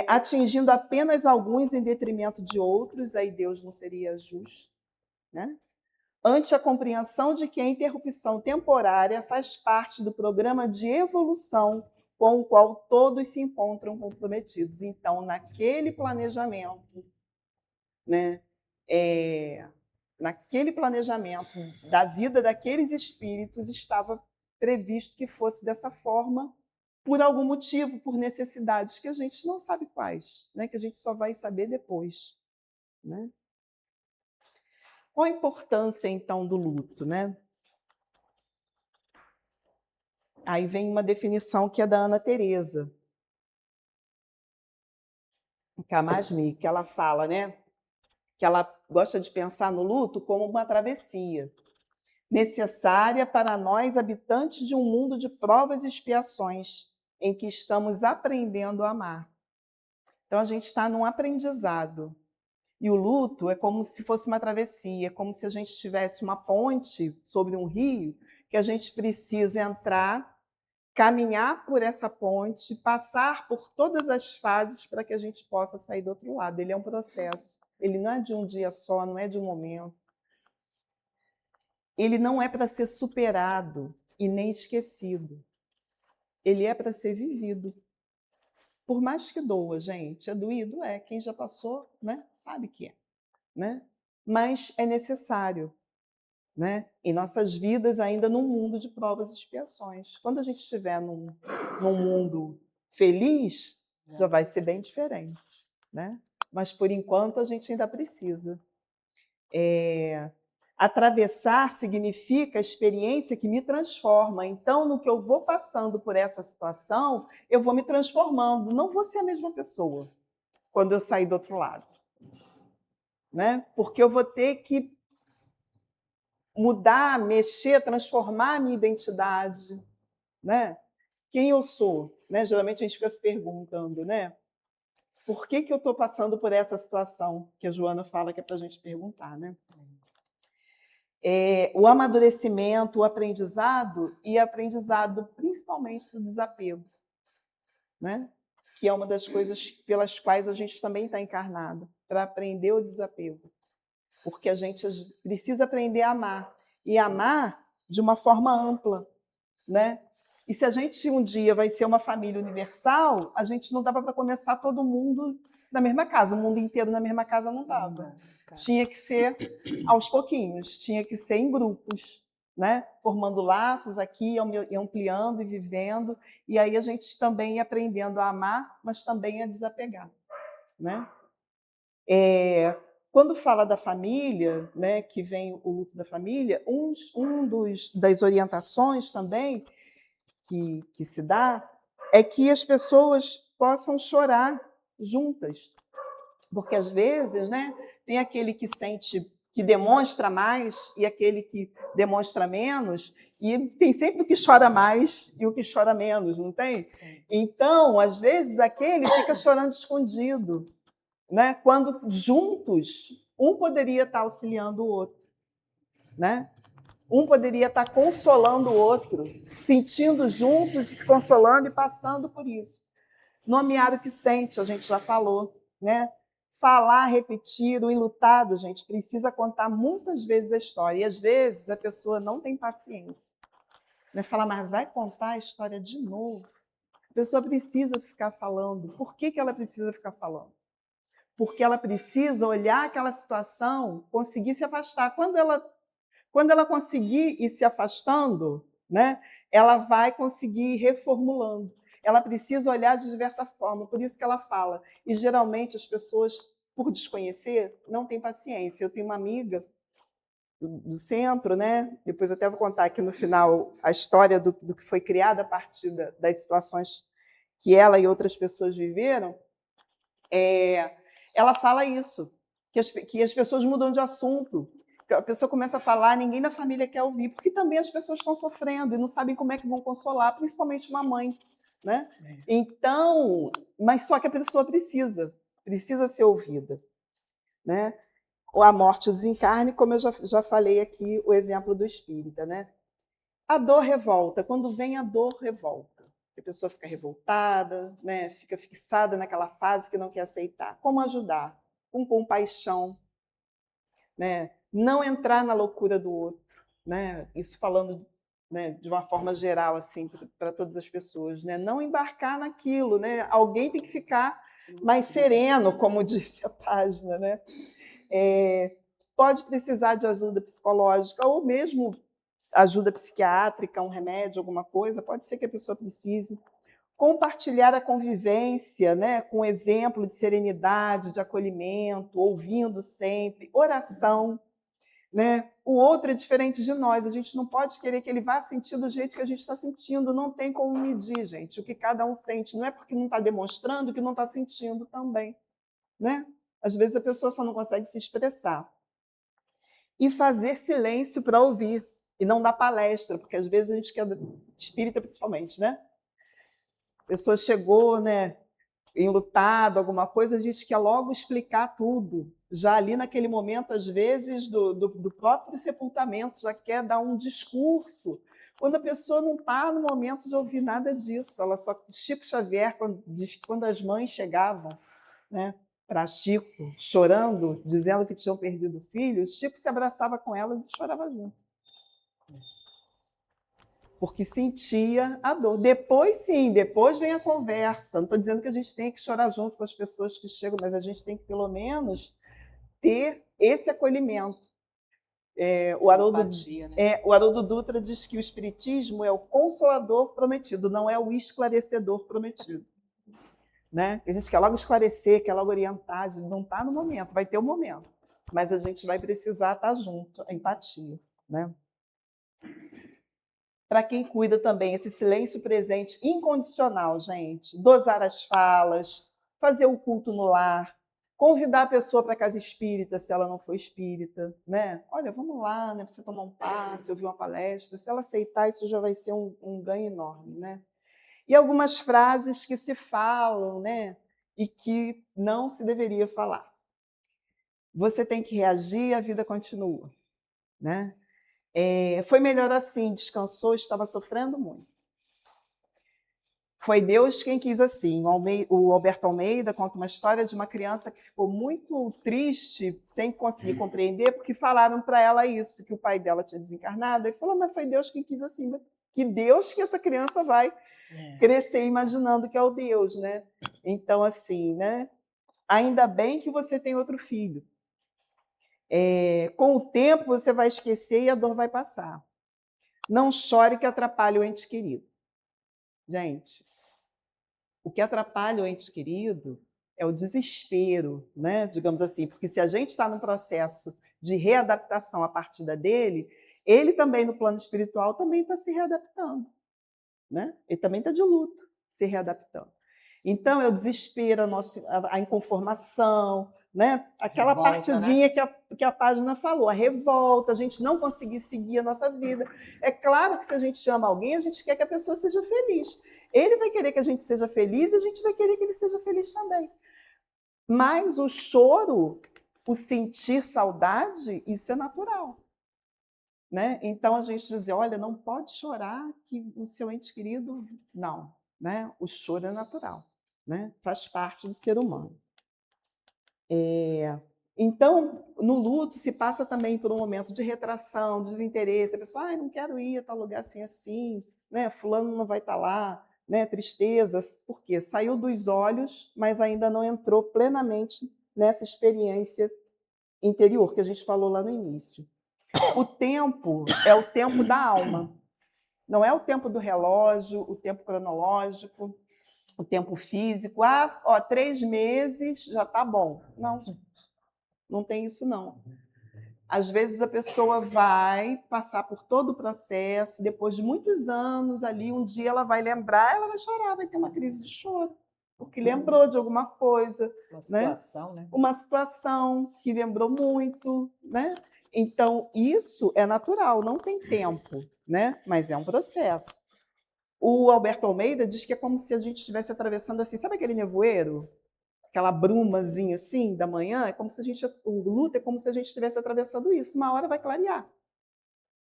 Atingindo apenas alguns em detrimento de outros, aí Deus não seria justo, né? Ante a compreensão de que a interrupção temporária faz parte do programa de evolução com o qual todos se encontram comprometidos. Então, naquele planejamento, né, naquele planejamento da vida daqueles espíritos, estava previsto que fosse dessa forma, por algum motivo, por necessidades que a gente não sabe quais, né, que a gente só vai saber depois. Né? Qual a importância, então, do luto? Né? Aí vem uma definição que é da Ana Teresa Camasmi, que ela fala, né, que ela gosta de pensar no luto como uma travessia, necessária para nós, habitantes de um mundo de provas e expiações, em que estamos aprendendo a amar. Então, a gente está num aprendizado. E o luto é como se fosse uma travessia, como se a gente tivesse uma ponte sobre um rio, que a gente precisa entrar, caminhar por essa ponte, passar por todas as fases para que a gente possa sair do outro lado. Ele é um processo. Ele não é de um dia só, não é de um momento. Ele não é para ser superado e nem esquecido. Ele é para ser vivido. Por mais que doa, gente, é doído? É. Quem já passou, né, sabe que é. Né? Mas é necessário. Né? Em nossas vidas, ainda num mundo de provas e expiações. Quando a gente estiver num mundo feliz, já vai ser bem diferente. Né? Mas, por enquanto, a gente ainda precisa. Atravessar significa a experiência que me transforma. Então, no que eu vou passando por essa situação, eu vou me transformando. Não vou ser a mesma pessoa quando eu sair do outro lado. Né? Porque eu vou ter que mudar, mexer, transformar a minha identidade. Né? Quem eu sou? Né? Geralmente a gente fica se perguntando, né? Por que eu estou passando por essa situação? Que a Joana fala que é para a gente perguntar. Né? O amadurecimento, o aprendizado, e aprendizado principalmente do desapego, né? Que é uma das coisas pelas quais a gente também está encarnado, para aprender o desapego. Porque a gente precisa aprender a amar, e amar de uma forma ampla. Né? E se a gente um dia vai ser uma família universal, a gente não dava para começar todo mundo na mesma casa, o mundo inteiro na mesma casa não dava. Tinha que ser aos pouquinhos, tinha que ser em grupos, né? Formando laços aqui, ampliando e vivendo, e aí a gente também ia aprendendo a amar, mas também a desapegar. Né? Quando fala da família, né, que vem o luto da família, das orientações também que se dá é que as pessoas possam chorar juntas. Porque, às vezes, né, tem aquele que sente, que demonstra mais e aquele que demonstra menos, e tem sempre o que chora mais e o que chora menos, não tem? Então, às vezes, aquele fica chorando escondido, né? Quando juntos, um poderia estar auxiliando o outro. Né? Um poderia estar consolando o outro, sentindo juntos, se consolando e passando por isso. Nomear o que sente, a gente já falou. Né? Falar, repetir, o enlutado, gente, precisa contar muitas vezes a história. E, às vezes, a pessoa não tem paciência. Né? Fala, mas vai contar a história de novo? A pessoa precisa ficar falando. Por que ela precisa ficar falando? Porque ela precisa olhar aquela situação, conseguir se afastar. Quando ela Quando ela conseguir ir se afastando, né, ela vai conseguir ir reformulando. Ela precisa olhar de diversa forma, por isso que ela fala. E geralmente as pessoas, por desconhecer, não têm paciência. Eu tenho uma amiga do centro, né? Depois eu até vou contar aqui no final a história do que foi criado a partir das situações que ela e outras pessoas viveram. Ela fala isso, que as pessoas mudam de assunto. A pessoa começa a falar, ninguém da família quer ouvir, porque também as pessoas estão sofrendo e não sabem como é que vão consolar, principalmente uma mãe, né? Então, mas só que a pessoa precisa ser ouvida, né? A morte, o desencarne, como eu já falei aqui, o exemplo do espírita, né? A dor revolta, quando vem a dor revolta. A pessoa fica revoltada, né? Fica fixada naquela fase que não quer aceitar. Como ajudar? Com compaixão, né? Não entrar na loucura do outro, né? Isso falando, né, de uma forma geral assim para todas as pessoas, né? Não embarcar naquilo, né? Alguém tem que ficar mais sereno, como disse a página, né? Pode precisar de ajuda psicológica ou mesmo ajuda psiquiátrica, um remédio, alguma coisa, pode ser que a pessoa precise. Compartilhar a convivência, né, com exemplo de serenidade, de acolhimento, ouvindo sempre, oração. Né? O outro é diferente de nós, a gente não pode querer que ele vá sentir do jeito que a gente está sentindo, não tem como medir, gente, o que cada um sente. Não é porque não está demonstrando que não está sentindo também. Né? Às vezes a pessoa só não consegue se expressar. E fazer silêncio para ouvir, e não dar palestra, porque às vezes a gente quer, espírita principalmente, né? A pessoa chegou, né, enlutado, alguma coisa, a gente quer logo explicar tudo. Já ali naquele momento, às vezes, do próprio sepultamento, já quer dar um discurso, quando a pessoa não está no momento de ouvir nada disso. Ela só, Chico Xavier diz que quando as mães chegavam, né, para Chico, chorando, dizendo que tinham perdido o filho, Chico se abraçava com elas e chorava junto. Porque sentia a dor. Depois, sim, depois vem a conversa. Não estou dizendo que a gente tem que chorar junto com as pessoas que chegam, mas a gente tem que, pelo menos, ter esse acolhimento. O Haroldo Dutra diz que o Espiritismo é o consolador prometido, não é o esclarecedor prometido. Né? A gente quer logo esclarecer, quer logo orientar, não está no momento, vai ter um momento, mas a gente vai precisar estar junto, a empatia. Né? Para quem cuida também, esse silêncio presente incondicional, gente. Dosar as falas, fazer o culto no lar, convidar a pessoa para a casa espírita, se ela não for espírita. Né? Olha, vamos lá, né, para você tomar um passe, ouvir uma palestra. Se ela aceitar, isso já vai ser um ganho enorme. Né? E algumas frases que se falam, né, e que não se deveria falar. Você tem que reagir, a vida continua. Né? Foi melhor assim, descansou, estava sofrendo muito. Foi Deus quem quis assim. O Alberto Almeida conta uma história de uma criança que ficou muito triste, sem conseguir compreender, porque falaram para ela isso, que o pai dela tinha desencarnado, e falou, mas foi Deus quem quis assim. Que Deus que essa criança vai crescer imaginando que é o Deus, né? Então, assim, né? Ainda bem que você tem outro filho. Com o tempo você vai esquecer e a dor vai passar. Não chore que atrapalha o ente querido. Gente, o que atrapalha o ente querido é o desespero, né? Digamos assim, porque se a gente está num processo de readaptação à partida dele, ele também no plano espiritual também está se readaptando. Né? Ele também está de luto, se readaptando. Então, é o desespero, a inconformação, né? Aquela revolta, partezinha, né? que a página falou, a revolta, a gente não conseguir seguir a nossa vida. É claro que se a gente ama alguém, a gente quer que a pessoa seja feliz. Ele vai querer que a gente seja feliz e a gente vai querer que ele seja feliz também. Mas o choro, o sentir saudade, isso é natural. Né? Então, a gente dizer, olha, não pode chorar que o seu ente querido... Não, né? O choro é natural, né? Faz parte do ser humano. Então, no luto, se passa também por um momento de retração, desinteresse. A pessoa, não quero ir a tal lugar assim, assim, né? Fulano não vai estar lá, né? Tristezas, porque saiu dos olhos, mas ainda não entrou plenamente nessa experiência interior que a gente falou lá no início. O tempo é o tempo da alma. Não é o tempo do relógio, o tempo cronológico, o tempo físico. 3 meses já está bom. Não, gente. Não tem isso, não. Às vezes a pessoa vai passar por todo o processo, depois de muitos anos ali, um dia ela vai lembrar, ela vai chorar, vai ter uma crise de choro, porque lembrou de alguma coisa. Uma situação, né? Uma situação que lembrou muito, né? Então, isso é natural, não tem tempo, né? Mas é um processo. O Alberto Almeida diz que é como se a gente estivesse atravessando assim, sabe aquele nevoeiro? Aquela brumazinha assim da manhã, é como se o luto é como se a gente estivesse atravessando isso. Uma hora vai clarear,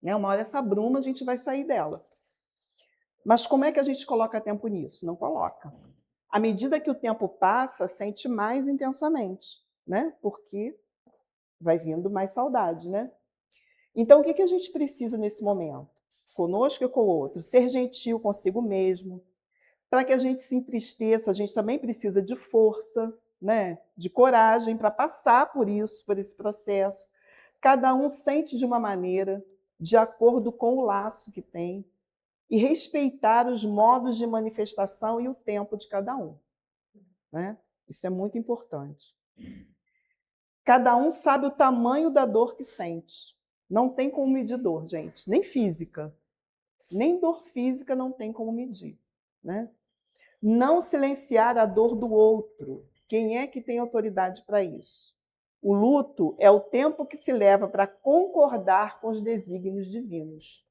né? Uma hora essa bruma a gente vai sair dela. Mas como é que a gente coloca tempo nisso? Não coloca. À medida que o tempo passa, sente mais intensamente, né? Porque vai vindo mais saudade, né? Então, o que a gente precisa nesse momento? Conosco e com o outro. Ser gentil consigo mesmo. Para que a gente se entristeça, a gente também precisa de força, né? De coragem para passar por isso, por esse processo. Cada um sente de uma maneira, de acordo com o laço que tem, e respeitar os modos de manifestação e o tempo de cada um, né? Isso é muito importante. Cada um sabe o tamanho da dor que sente. Não tem como medir dor, gente, nem física. Nem dor física não tem como medir, né? Não silenciar a dor do outro. Quem é que tem autoridade para isso? O luto é o tempo que se leva para concordar com os desígnios divinos.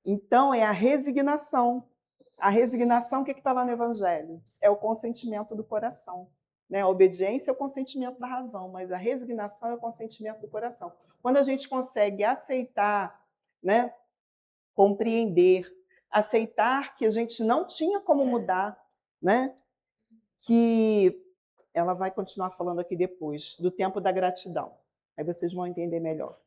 Então, é a resignação. A resignação, o que está lá no Evangelho? É o consentimento do coração. Né? A obediência é o consentimento da razão, mas a resignação é o consentimento do coração. Quando a gente consegue aceitar, né, compreender, aceitar que a gente não tinha como mudar, né, que ela vai continuar falando aqui depois, do tempo da gratidão. Aí vocês vão entender melhor.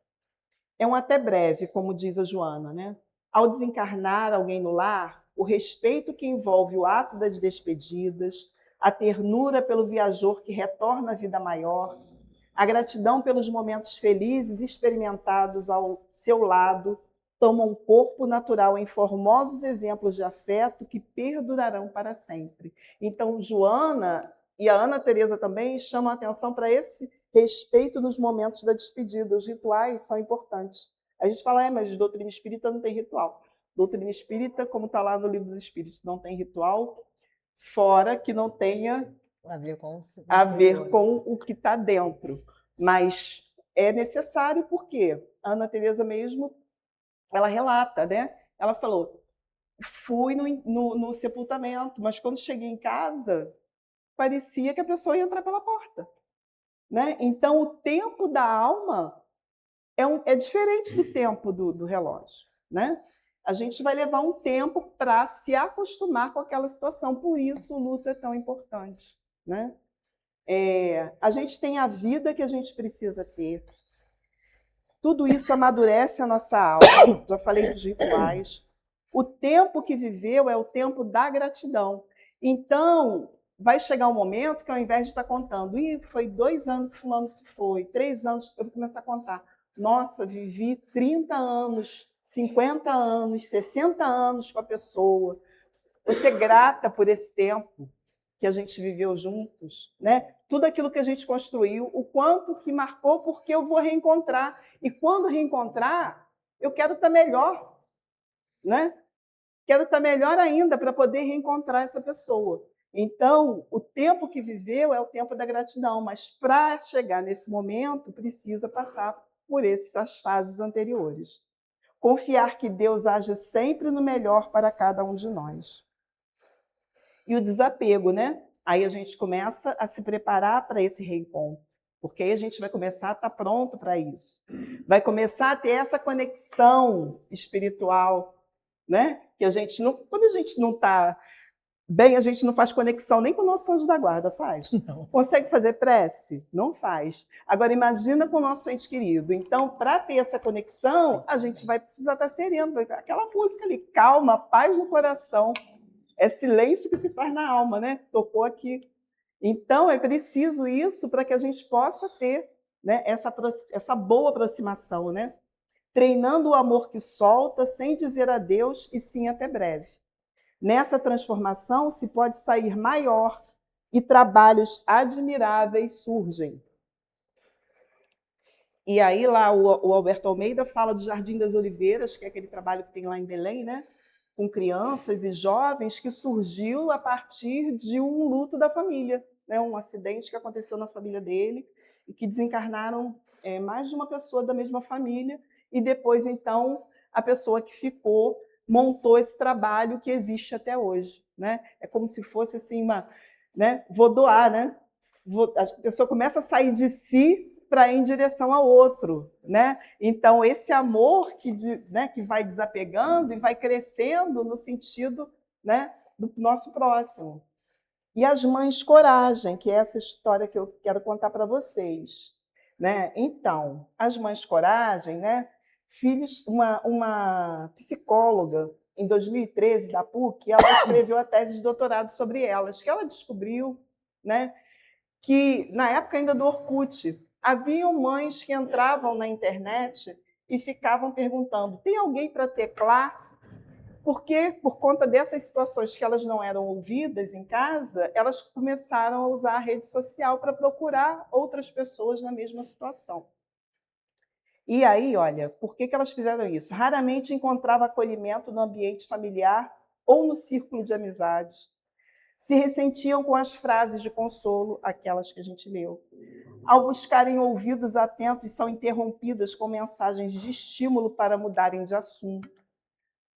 É um até breve, como diz a Joana, né? Ao desencarnar alguém no lar, o respeito que envolve o ato das despedidas, a ternura pelo viajor que retorna à vida maior, a gratidão pelos momentos felizes experimentados ao seu lado, tomam um corpo natural em formosos exemplos de afeto que perdurarão para sempre. Então, Joana e a Ana Teresa também chamam a atenção para esse respeito nos momentos da despedida. Os rituais são importantes. A gente fala, mas doutrina espírita não tem ritual. Doutrina espírita, como está lá no Livro dos Espíritos, não tem ritual, fora que não tenha a ver com o que está dentro. Mas é necessário porque a Ana Teresa mesmo, ela relata, né? Ela falou, fui no sepultamento, mas quando cheguei em casa, parecia que a pessoa ia entrar pela porta. Né? Então, o tempo da alma é diferente do tempo do relógio. Né? A gente vai levar um tempo para se acostumar com aquela situação. Por isso, o luto é tão importante. Né? A gente tem a vida que a gente precisa ter. Tudo isso amadurece a nossa alma. Já falei dos rituais. O tempo que viveu é o tempo da gratidão. Então, vai chegar um momento que, ao invés de estar contando, foi 2 anos que fulano se foi, 3 anos, eu vou começar a contar. Nossa, vivi 30 anos, 50 anos, 60 anos com a pessoa. Vou ser grata por esse tempo que a gente viveu juntos, né? Tudo aquilo que a gente construiu, o quanto que marcou, porque eu vou reencontrar. E quando reencontrar, eu quero estar melhor, né? Quero estar melhor ainda para poder reencontrar essa pessoa. Então, o tempo que viveu é o tempo da gratidão, mas para chegar nesse momento, precisa passar por essas fases anteriores. Confiar que Deus age sempre no melhor para cada um de nós. E o desapego, né? Aí a gente começa a se preparar para esse reencontro, porque aí a gente vai começar a estar pronto para isso. Vai começar a ter essa conexão espiritual, né? Que a gente não, quando a gente não está bem, a gente não faz conexão nem com o nosso anjo da guarda, faz? Não. Consegue fazer prece? Não faz. Agora, imagina com o nosso ente querido. Então, para ter essa conexão, a gente vai precisar estar sereno. Aquela música ali, calma, paz no coração. É silêncio que se faz na alma, né? Tocou aqui. Então, é preciso isso para que a gente possa ter, né, essa boa aproximação, né? treinando o amor que solta, sem dizer adeus e sim até breve. Nessa transformação se pode sair maior e trabalhos admiráveis surgem. E aí lá o Alberto Almeida fala do Jardim das Oliveiras, que é aquele trabalho que tem lá em Belém, né? Com crianças e jovens, que surgiu a partir de um luto da família, né? Um acidente que aconteceu na família dele e que desencarnaram mais de uma pessoa da mesma família, e depois, então, a pessoa que ficou montou esse trabalho que existe até hoje, né? É como se fosse assim né? Vou doar, né? A pessoa começa a sair de si para ir em direção ao outro, né? Então esse amor que vai desapegando e vai crescendo no sentido, né, do nosso próximo. E as mães coragem, que é essa história que eu quero contar para vocês, né? Então, as mães coragem, né? Uma psicóloga em 2013 da PUC, ela escreveu a tese de doutorado sobre elas, que ela descobriu, né, que na época ainda do Orkut, haviam mães que entravam na internet e ficavam perguntando: tem alguém para teclar? Porque, por conta dessas situações que elas não eram ouvidas em casa, elas começaram a usar a rede social para procurar outras pessoas na mesma situação. E aí, olha, por que elas fizeram isso? Raramente encontrava acolhimento no ambiente familiar ou no círculo de amizades. Se ressentiam com as frases de consolo, aquelas que a gente leu. Ao buscarem ouvidos atentos, são interrompidas com mensagens de estímulo para mudarem de assunto.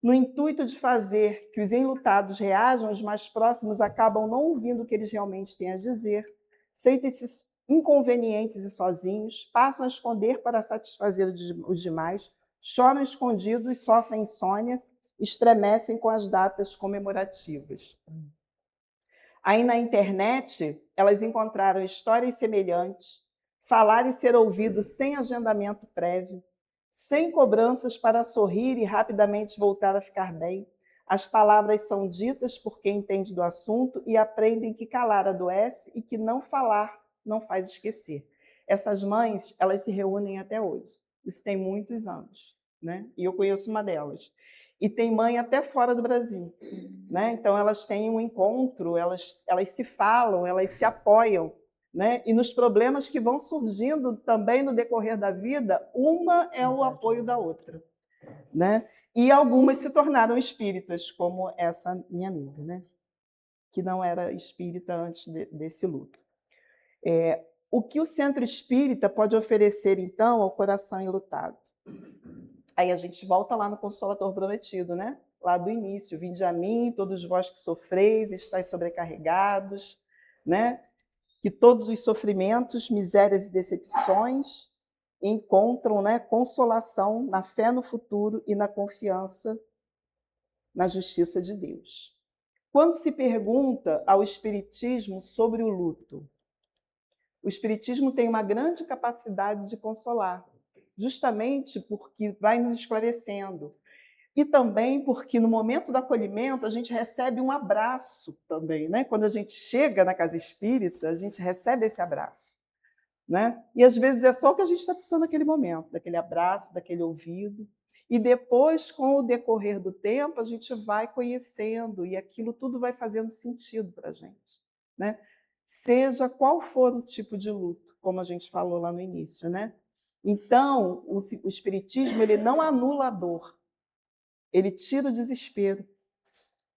No intuito de fazer que os enlutados reajam, os mais próximos acabam não ouvindo o que eles realmente têm a dizer, sentem-se inconvenientes e sozinhos, passam a esconder para satisfazer os demais, choram escondidos, sofrem insônia, estremecem com as datas comemorativas. Aí na internet, elas encontraram histórias semelhantes, falar e ser ouvido sem agendamento prévio, sem cobranças para sorrir e rapidamente voltar a ficar bem. As palavras são ditas por quem entende do assunto e aprendem que calar adoece e que não falar não faz esquecer. Essas mães, elas se reúnem até hoje. Isso tem muitos anos, né? E eu conheço uma delas. E tem mãe até fora do Brasil, né? Então elas têm um encontro, elas se falam, elas se apoiam, né? E nos problemas que vão surgindo também no decorrer da vida, uma é o apoio da outra, né? E algumas se tornaram espíritas, como essa minha amiga, né? Que não era espírita antes desse luto. O que o centro espírita pode oferecer, então, ao coração enlutado? Aí a gente volta lá no Consolador Prometido, né? Lá do início: vinde a mim, todos vós que sofreis, estáis sobrecarregados, né? Que todos os sofrimentos, misérias e decepções encontram, né, consolação na fé no futuro e na confiança na justiça de Deus. Quando se pergunta ao Espiritismo sobre o luto, o Espiritismo tem uma grande capacidade de consolar, justamente porque vai nos esclarecendo. E também porque no momento do acolhimento a gente recebe um abraço também, né? Quando a gente chega na casa espírita, a gente recebe esse abraço, né? E às vezes é só o que a gente está precisando naquele momento, daquele abraço, daquele ouvido. E depois, com o decorrer do tempo, a gente vai conhecendo e aquilo tudo vai fazendo sentido para a gente, né? Seja qual for o tipo de luto, como a gente falou lá no início, né? Então, o Espiritismo ele não anula a dor, ele tira o desespero,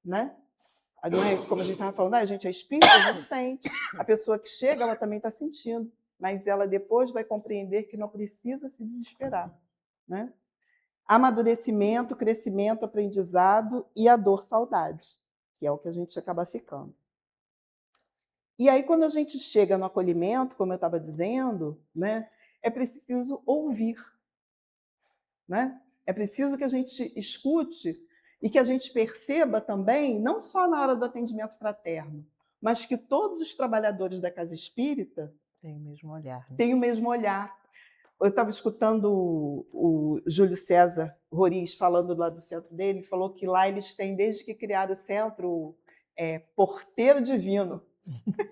né? Não é, como a gente estava falando, a gente é espírita, a gente sente. A pessoa que chega, ela também está sentindo, mas ela depois vai compreender que não precisa se desesperar, né? Amadurecimento, crescimento, aprendizado e a dor, saudade, que é o que a gente acaba ficando. E aí, quando a gente chega no acolhimento, como eu estava dizendo, né, é preciso ouvir, né? É preciso que a gente escute e que a gente perceba também, não só na hora do atendimento fraterno, mas que todos os trabalhadores da casa espírita Tem o mesmo olhar, né? têm o mesmo olhar. Eu estava escutando o Júlio César Roriz falando lá do centro dele, falou que lá eles têm, desde que criaram o centro, porteiro divino.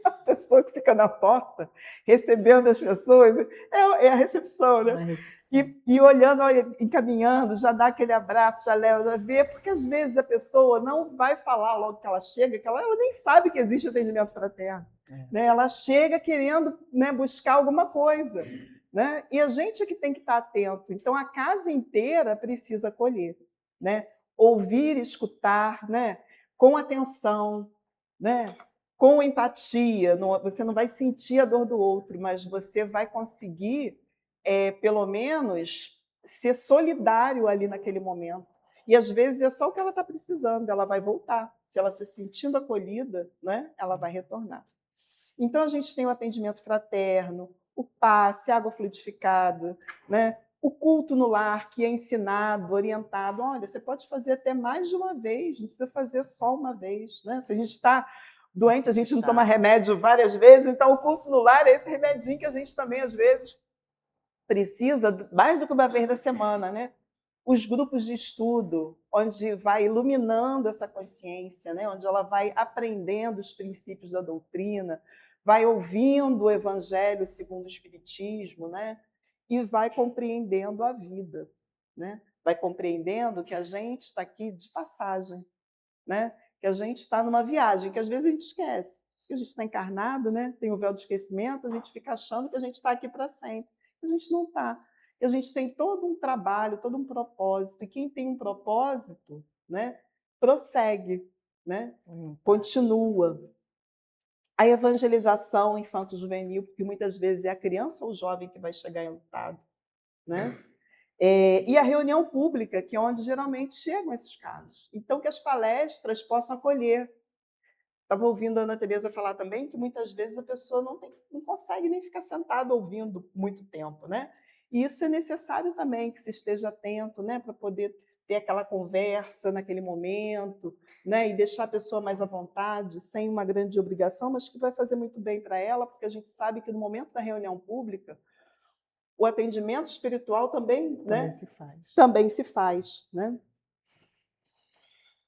A pessoa que fica na porta recebendo as pessoas, é a recepção, né? e olhando, olha, encaminhando, já dá aquele abraço, já leva, já vê, porque às vezes a pessoa não vai falar logo que ela chega, que ela nem sabe que existe atendimento fraterno. Né? Ela chega querendo, né, buscar alguma coisa. Né? E a gente é que tem que estar atento. Então, a casa inteira precisa acolher. Né? Ouvir, escutar, né? Com atenção, né? Com empatia. Você não vai sentir a dor do outro, mas você vai conseguir, pelo menos, ser solidário ali naquele momento. E, às vezes, é só o que ela está precisando, ela vai voltar. Se ela se sentindo acolhida, né? Ela vai retornar. Então, a gente tem o atendimento fraterno, o passe, água fluidificada, né? O culto no lar, que é ensinado, orientado. Olha, você pode fazer até mais de uma vez, não precisa fazer só uma vez. Né? Se a gente está doente, a gente não toma remédio várias vezes, então o culto no lar é esse remedinho que a gente também, às vezes, precisa mais do que uma vez da semana. Né? Os grupos de estudo, onde vai iluminando essa consciência, né? Onde ela vai aprendendo os princípios da doutrina, vai ouvindo o Evangelho segundo o Espiritismo, né? E vai compreendendo a vida. Né? Vai compreendendo que a gente está aqui de passagem, né? Que a gente está numa viagem, que às vezes a gente esquece. Que a gente está encarnado, né? Tem o véu do esquecimento, a gente fica achando que a gente está aqui para sempre. A gente não está. A gente tem todo um trabalho, todo um propósito. E quem tem um propósito, né, prossegue, né, continua. A evangelização infanto-juvenil, porque muitas vezes é a criança ou o jovem que vai chegar enlutado. Né? E a reunião pública, que é onde geralmente chegam esses casos. Então, que as palestras possam acolher. Estava ouvindo a Ana Teresa falar também que muitas vezes a pessoa não consegue nem ficar sentada ouvindo muito tempo. Né? E isso é necessário também, que se esteja atento, né, para poder ter aquela conversa naquele momento, né, e deixar a pessoa mais à vontade, sem uma grande obrigação, mas que vai fazer muito bem para ela, porque a gente sabe que no momento da reunião pública, o atendimento espiritual também, né, também se faz. Né?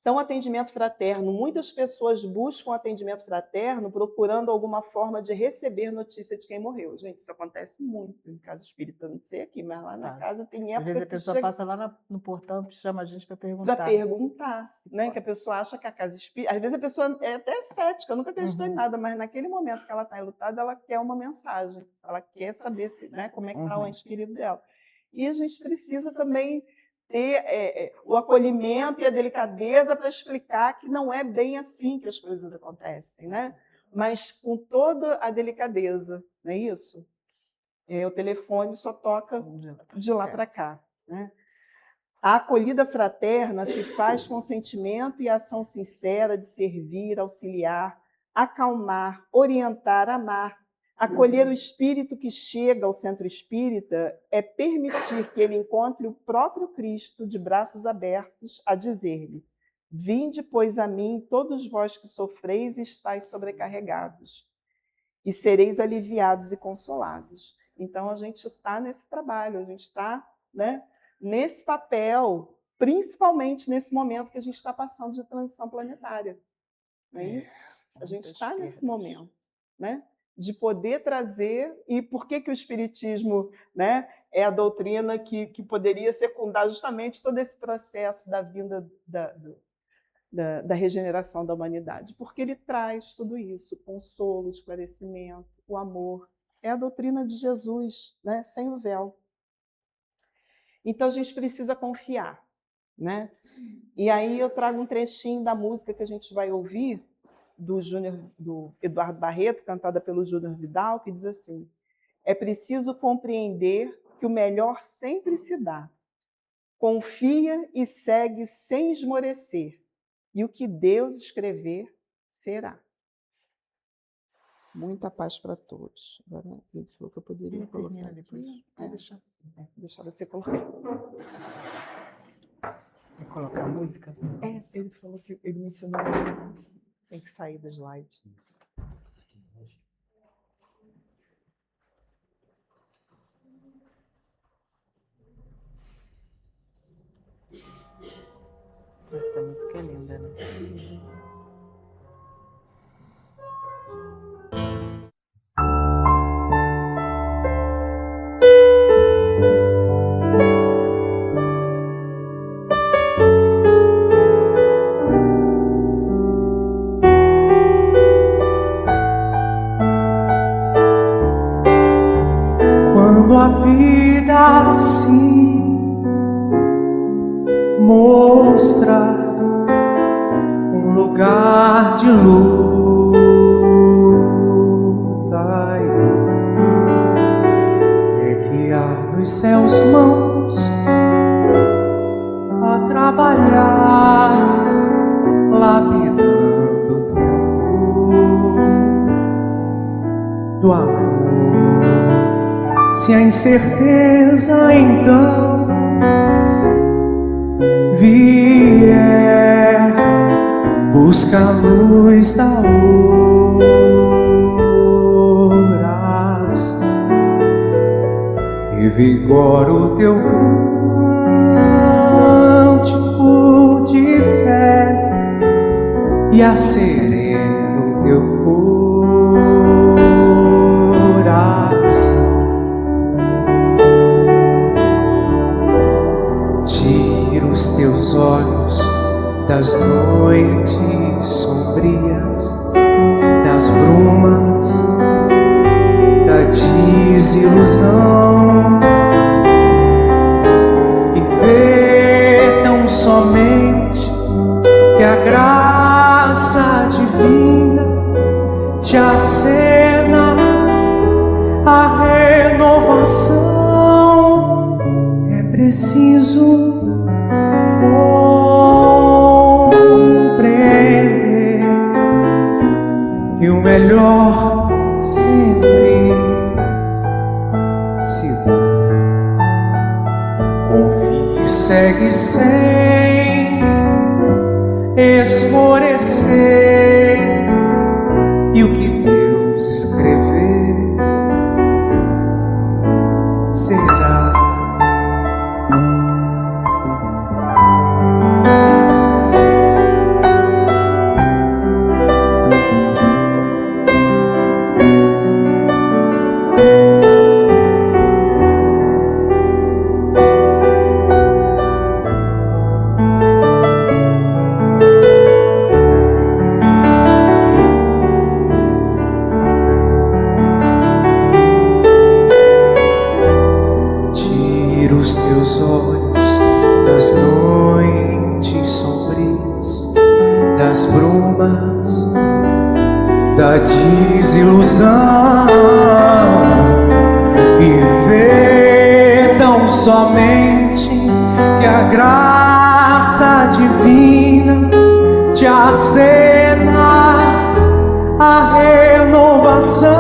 Então, atendimento fraterno. Muitas pessoas buscam atendimento fraterno procurando alguma forma de receber notícia de quem morreu. Gente, isso acontece muito em casa espírita, não sei aqui, mas lá na casa tem época às vezes a pessoa passa lá no portão e chama a gente para perguntar. Para perguntar, né? Que a pessoa acha que a casa espírita... Às vezes a pessoa é até cética, nunca acreditou em nada, mas naquele momento que ela está enlutada, ela quer uma mensagem, ela quer saber né, como é que está o ente querido dela. E a gente precisa também ter o acolhimento e a delicadeza para explicar que não é bem assim que as coisas acontecem, né? Mas com toda a delicadeza, não é isso? O telefone só toca de lá para cá. Né? A acolhida fraterna se faz com sentimento e ação sincera de servir, auxiliar, acalmar, orientar, amar. Acolher o espírito que chega ao centro espírita é permitir que ele encontre o próprio Cristo de braços abertos a dizer-lhe: vinde, pois, a mim, todos vós que sofreis e estáis sobrecarregados, e sereis aliviados e consolados. Então, a gente está nesse trabalho, a gente está, né, nesse papel, principalmente nesse momento que a gente está passando de transição planetária. Não é isso? A gente está nesse momento, né, de poder trazer. E por que o Espiritismo, né, é a doutrina que poderia secundar justamente todo esse processo da vinda da regeneração da humanidade? Porque ele traz tudo isso, o consolo, o esclarecimento, o amor. É a doutrina de Jesus, né, sem o véu. Então, a gente precisa confiar. Né? E aí eu trago um trechinho da música que a gente vai ouvir, do Eduardo Barreto, cantada pelo Júnior Vidal, que diz assim: é preciso compreender que o melhor sempre se dá. Confia e segue sem esmorecer, e o que Deus escrever será. Muita paz para todos. Agora, ele falou que eu poderia colocar depois. Deixar você colocar. Vai colocar a música? Ele falou que ele me ensinou. Tem que sair das lives. Essa música é linda, né? a vida assim mostra um lugar de luta e é que há nos céus mãos a trabalhar, lapidando o tempo do amor. Se a incerteza então vier, busca a luz da oração, revigora o teu cântico de fé e acerena o teu coração. Tira os teus olhos das noites sombrias, das brumas, da desilusão e vê tão somente que a graça divina te acena a renovação. É preciso compreender que o melhor sempre se dá. Confie, segue sem esmorecer, e o que Deus escrever será. Tira os teus olhos das noites sombrias, das brumas, da desilusão e vê tão somente que a graça divina te acena a renovação.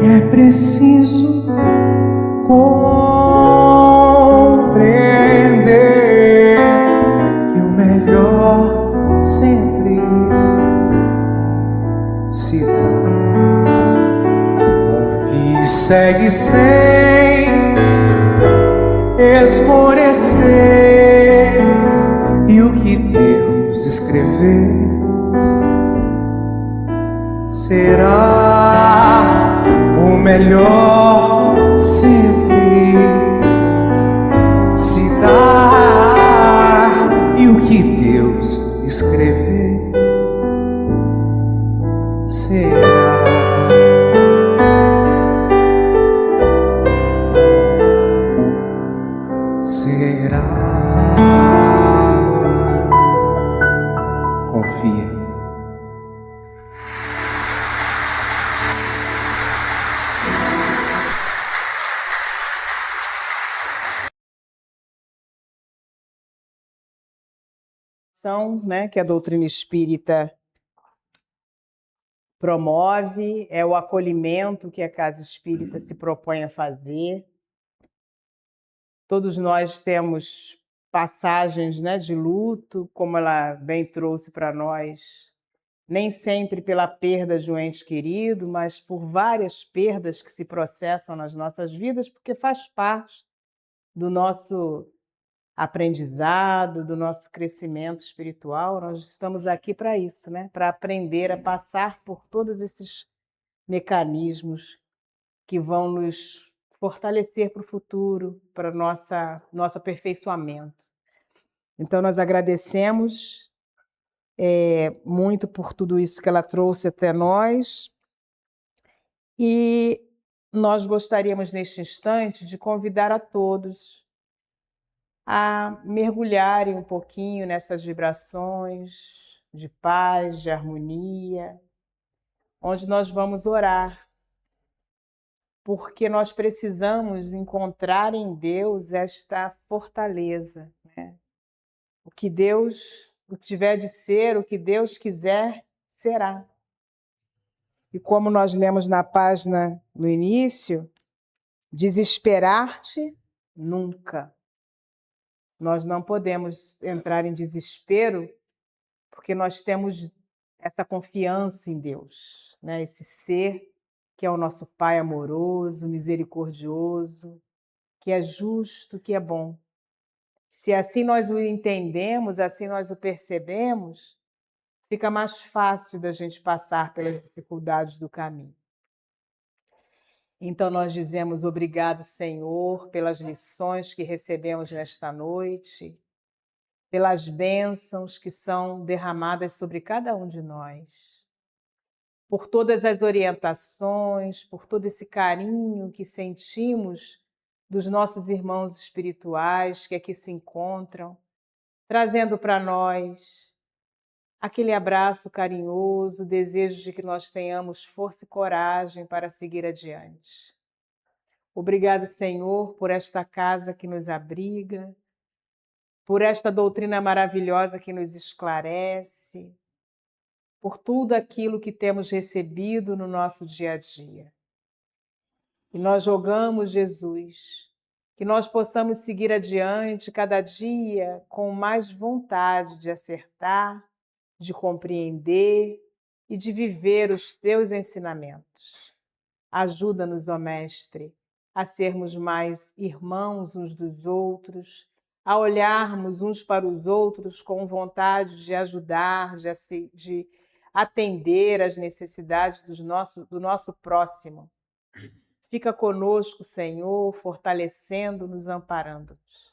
É preciso compreender que o melhor sempre se dá. Confie, segue sem esmorecer, e o que Deus escrever será. O melhor sempre se dá, e o que Deus escrever será. Será. Confia. Né, que a doutrina espírita promove, é o acolhimento que a Casa Espírita se propõe a fazer. Todos nós temos passagens, né, de luto, como ela bem trouxe para nós, nem sempre pela perda de um ente querido, mas por várias perdas que se processam nas nossas vidas, porque faz parte do nosso aprendizado, do nosso crescimento espiritual. Nós estamos aqui para isso, né? Para aprender a passar por todos esses mecanismos que vão nos fortalecer para o futuro, para nosso aperfeiçoamento. Então, nós agradecemos muito por tudo isso que ela trouxe até nós, e nós gostaríamos, neste instante, de convidar a todos a mergulharem um pouquinho nessas vibrações de paz, de harmonia, onde nós vamos orar, porque nós precisamos encontrar em Deus esta fortaleza, né? O que tiver de ser, o que Deus quiser, será. E como nós lemos na página no início, desesperar-te nunca. Nós não podemos entrar em desespero porque nós temos essa confiança em Deus, né? Esse ser que é o nosso Pai amoroso, misericordioso, que é justo, que é bom. Se assim nós o entendemos, assim nós o percebemos, fica mais fácil da gente passar pelas dificuldades do caminho. Então nós dizemos obrigado, Senhor, pelas lições que recebemos nesta noite, pelas bênçãos que são derramadas sobre cada um de nós, por todas as orientações, por todo esse carinho que sentimos dos nossos irmãos espirituais que aqui se encontram, trazendo para nós aquele abraço carinhoso, o desejo de que nós tenhamos força e coragem para seguir adiante. Obrigado, Senhor, por esta casa que nos abriga, por esta doutrina maravilhosa que nos esclarece, por tudo aquilo que temos recebido no nosso dia a dia. E nós rogamos, Jesus, que nós possamos seguir adiante cada dia com mais vontade de acertar, de compreender e de viver os teus ensinamentos. Ajuda-nos, ó Mestre, a sermos mais irmãos uns dos outros, a olharmos uns para os outros com vontade de ajudar, de atender às necessidades do nosso próximo. Fica conosco, Senhor, fortalecendo-nos, amparando-nos.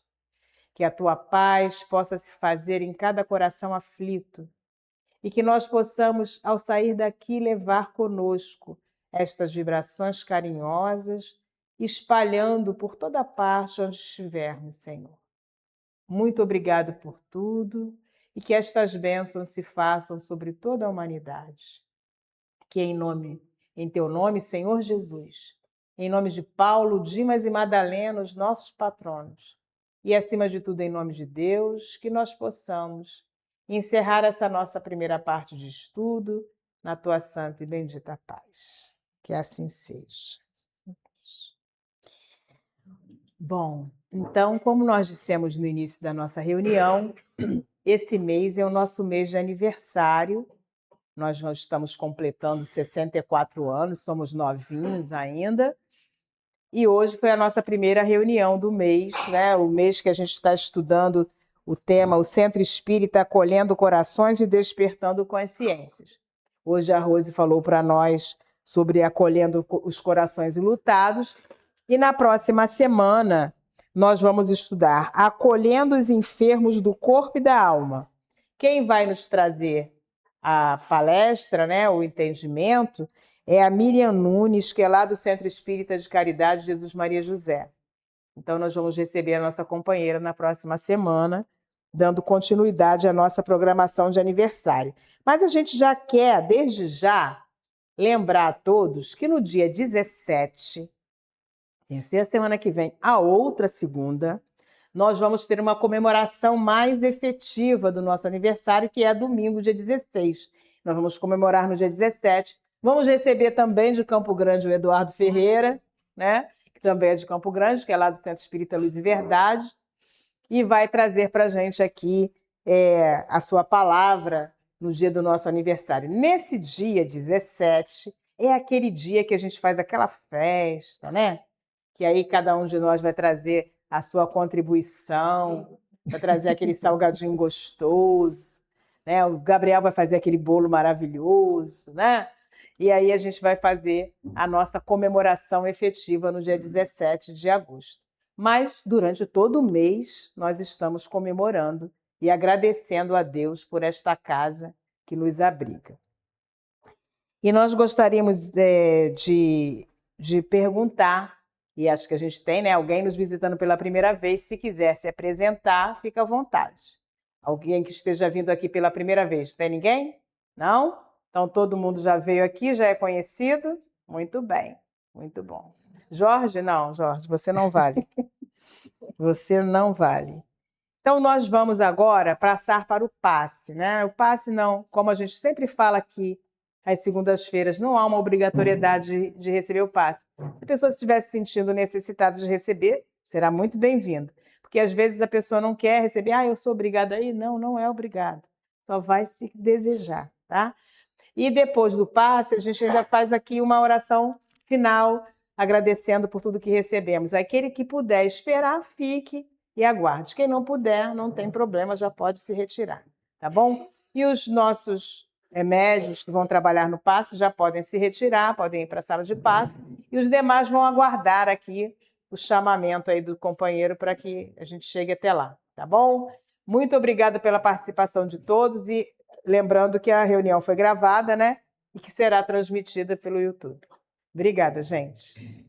Que a tua paz possa se fazer em cada coração aflito e que nós possamos, ao sair daqui, levar conosco estas vibrações carinhosas, espalhando por toda parte onde estivermos, Senhor. Muito obrigado por tudo e que estas bênçãos se façam sobre toda a humanidade. Que em teu nome, Senhor Jesus, em nome de Paulo, Dimas e Madalena, os nossos patronos, e acima de tudo em nome de Deus, que nós possamos encerrar essa nossa primeira parte de estudo na tua santa e bendita paz. Que assim seja. Bom, então, como nós dissemos no início da nossa reunião, esse mês é o nosso mês de aniversário. Nós estamos completando 64 anos, somos novinhos ainda. E hoje foi a nossa primeira reunião do mês, né? O mês que a gente está estudando o tema, o Centro Espírita Acolhendo Corações e Despertando Consciências. Hoje a Rose falou para nós sobre acolhendo os corações enlutados. E na próxima semana nós vamos estudar acolhendo os enfermos do corpo e da alma. Quem vai nos trazer a palestra, né, o entendimento, é a Miriam Nunes, que é lá do Centro Espírita de Caridade Jesus Maria José. Então nós vamos receber a nossa companheira na próxima semana, dando continuidade à nossa programação de aniversário. Mas a gente já quer, desde já, lembrar a todos que no dia 17, tem que ser a semana que vem, a outra segunda, nós vamos ter uma comemoração mais efetiva do nosso aniversário, que é domingo, dia 16. Nós vamos comemorar no dia 17. Vamos receber também de Campo Grande o Eduardo Ferreira, né? Que também é de Campo Grande, que é lá do Centro Espírita Luz e Verdade, e vai trazer para a gente aqui a sua palavra no dia do nosso aniversário. Nesse dia 17, é aquele dia que a gente faz aquela festa, né? Que aí cada um de nós vai trazer a sua contribuição, vai trazer aquele salgadinho gostoso, né? O Gabriel vai fazer aquele bolo maravilhoso, né? E aí a gente vai fazer a nossa comemoração efetiva no dia 17 de agosto. Mas durante todo o mês nós estamos comemorando e agradecendo a Deus por esta casa que nos abriga. E nós gostaríamos de de perguntar, e acho que a gente tem, né? Alguém nos visitando pela primeira vez, se quiser se apresentar, fica à vontade. Alguém que esteja vindo aqui pela primeira vez, tem ninguém? Não? Então todo mundo já veio aqui, já é conhecido? Muito bem, muito bom. Jorge? Não, Jorge, você não vale. Você não vale. Então, nós vamos agora passar para o passe, né? O passe não, como a gente sempre fala aqui, às segundas-feiras, não há uma obrigatoriedade de receber o passe. Se a pessoa estiver se sentindo necessitada de receber, será muito bem-vindo. Porque às vezes a pessoa não quer receber, eu sou obrigada aí. Não, não é obrigado. Só vai se desejar, tá? E depois do passe, a gente ainda faz aqui uma oração final, agradecendo por tudo que recebemos. Aquele que puder esperar, fique e aguarde. Quem não puder, não tem problema, já pode se retirar, tá bom? E os nossos médios que vão trabalhar no passe já podem se retirar, podem ir para a sala de passe, e os demais vão aguardar aqui o chamamento aí do companheiro para que a gente chegue até lá, tá bom? Muito obrigada pela participação de todos e lembrando que a reunião foi gravada, né? E que será transmitida pelo YouTube. Obrigada, gente.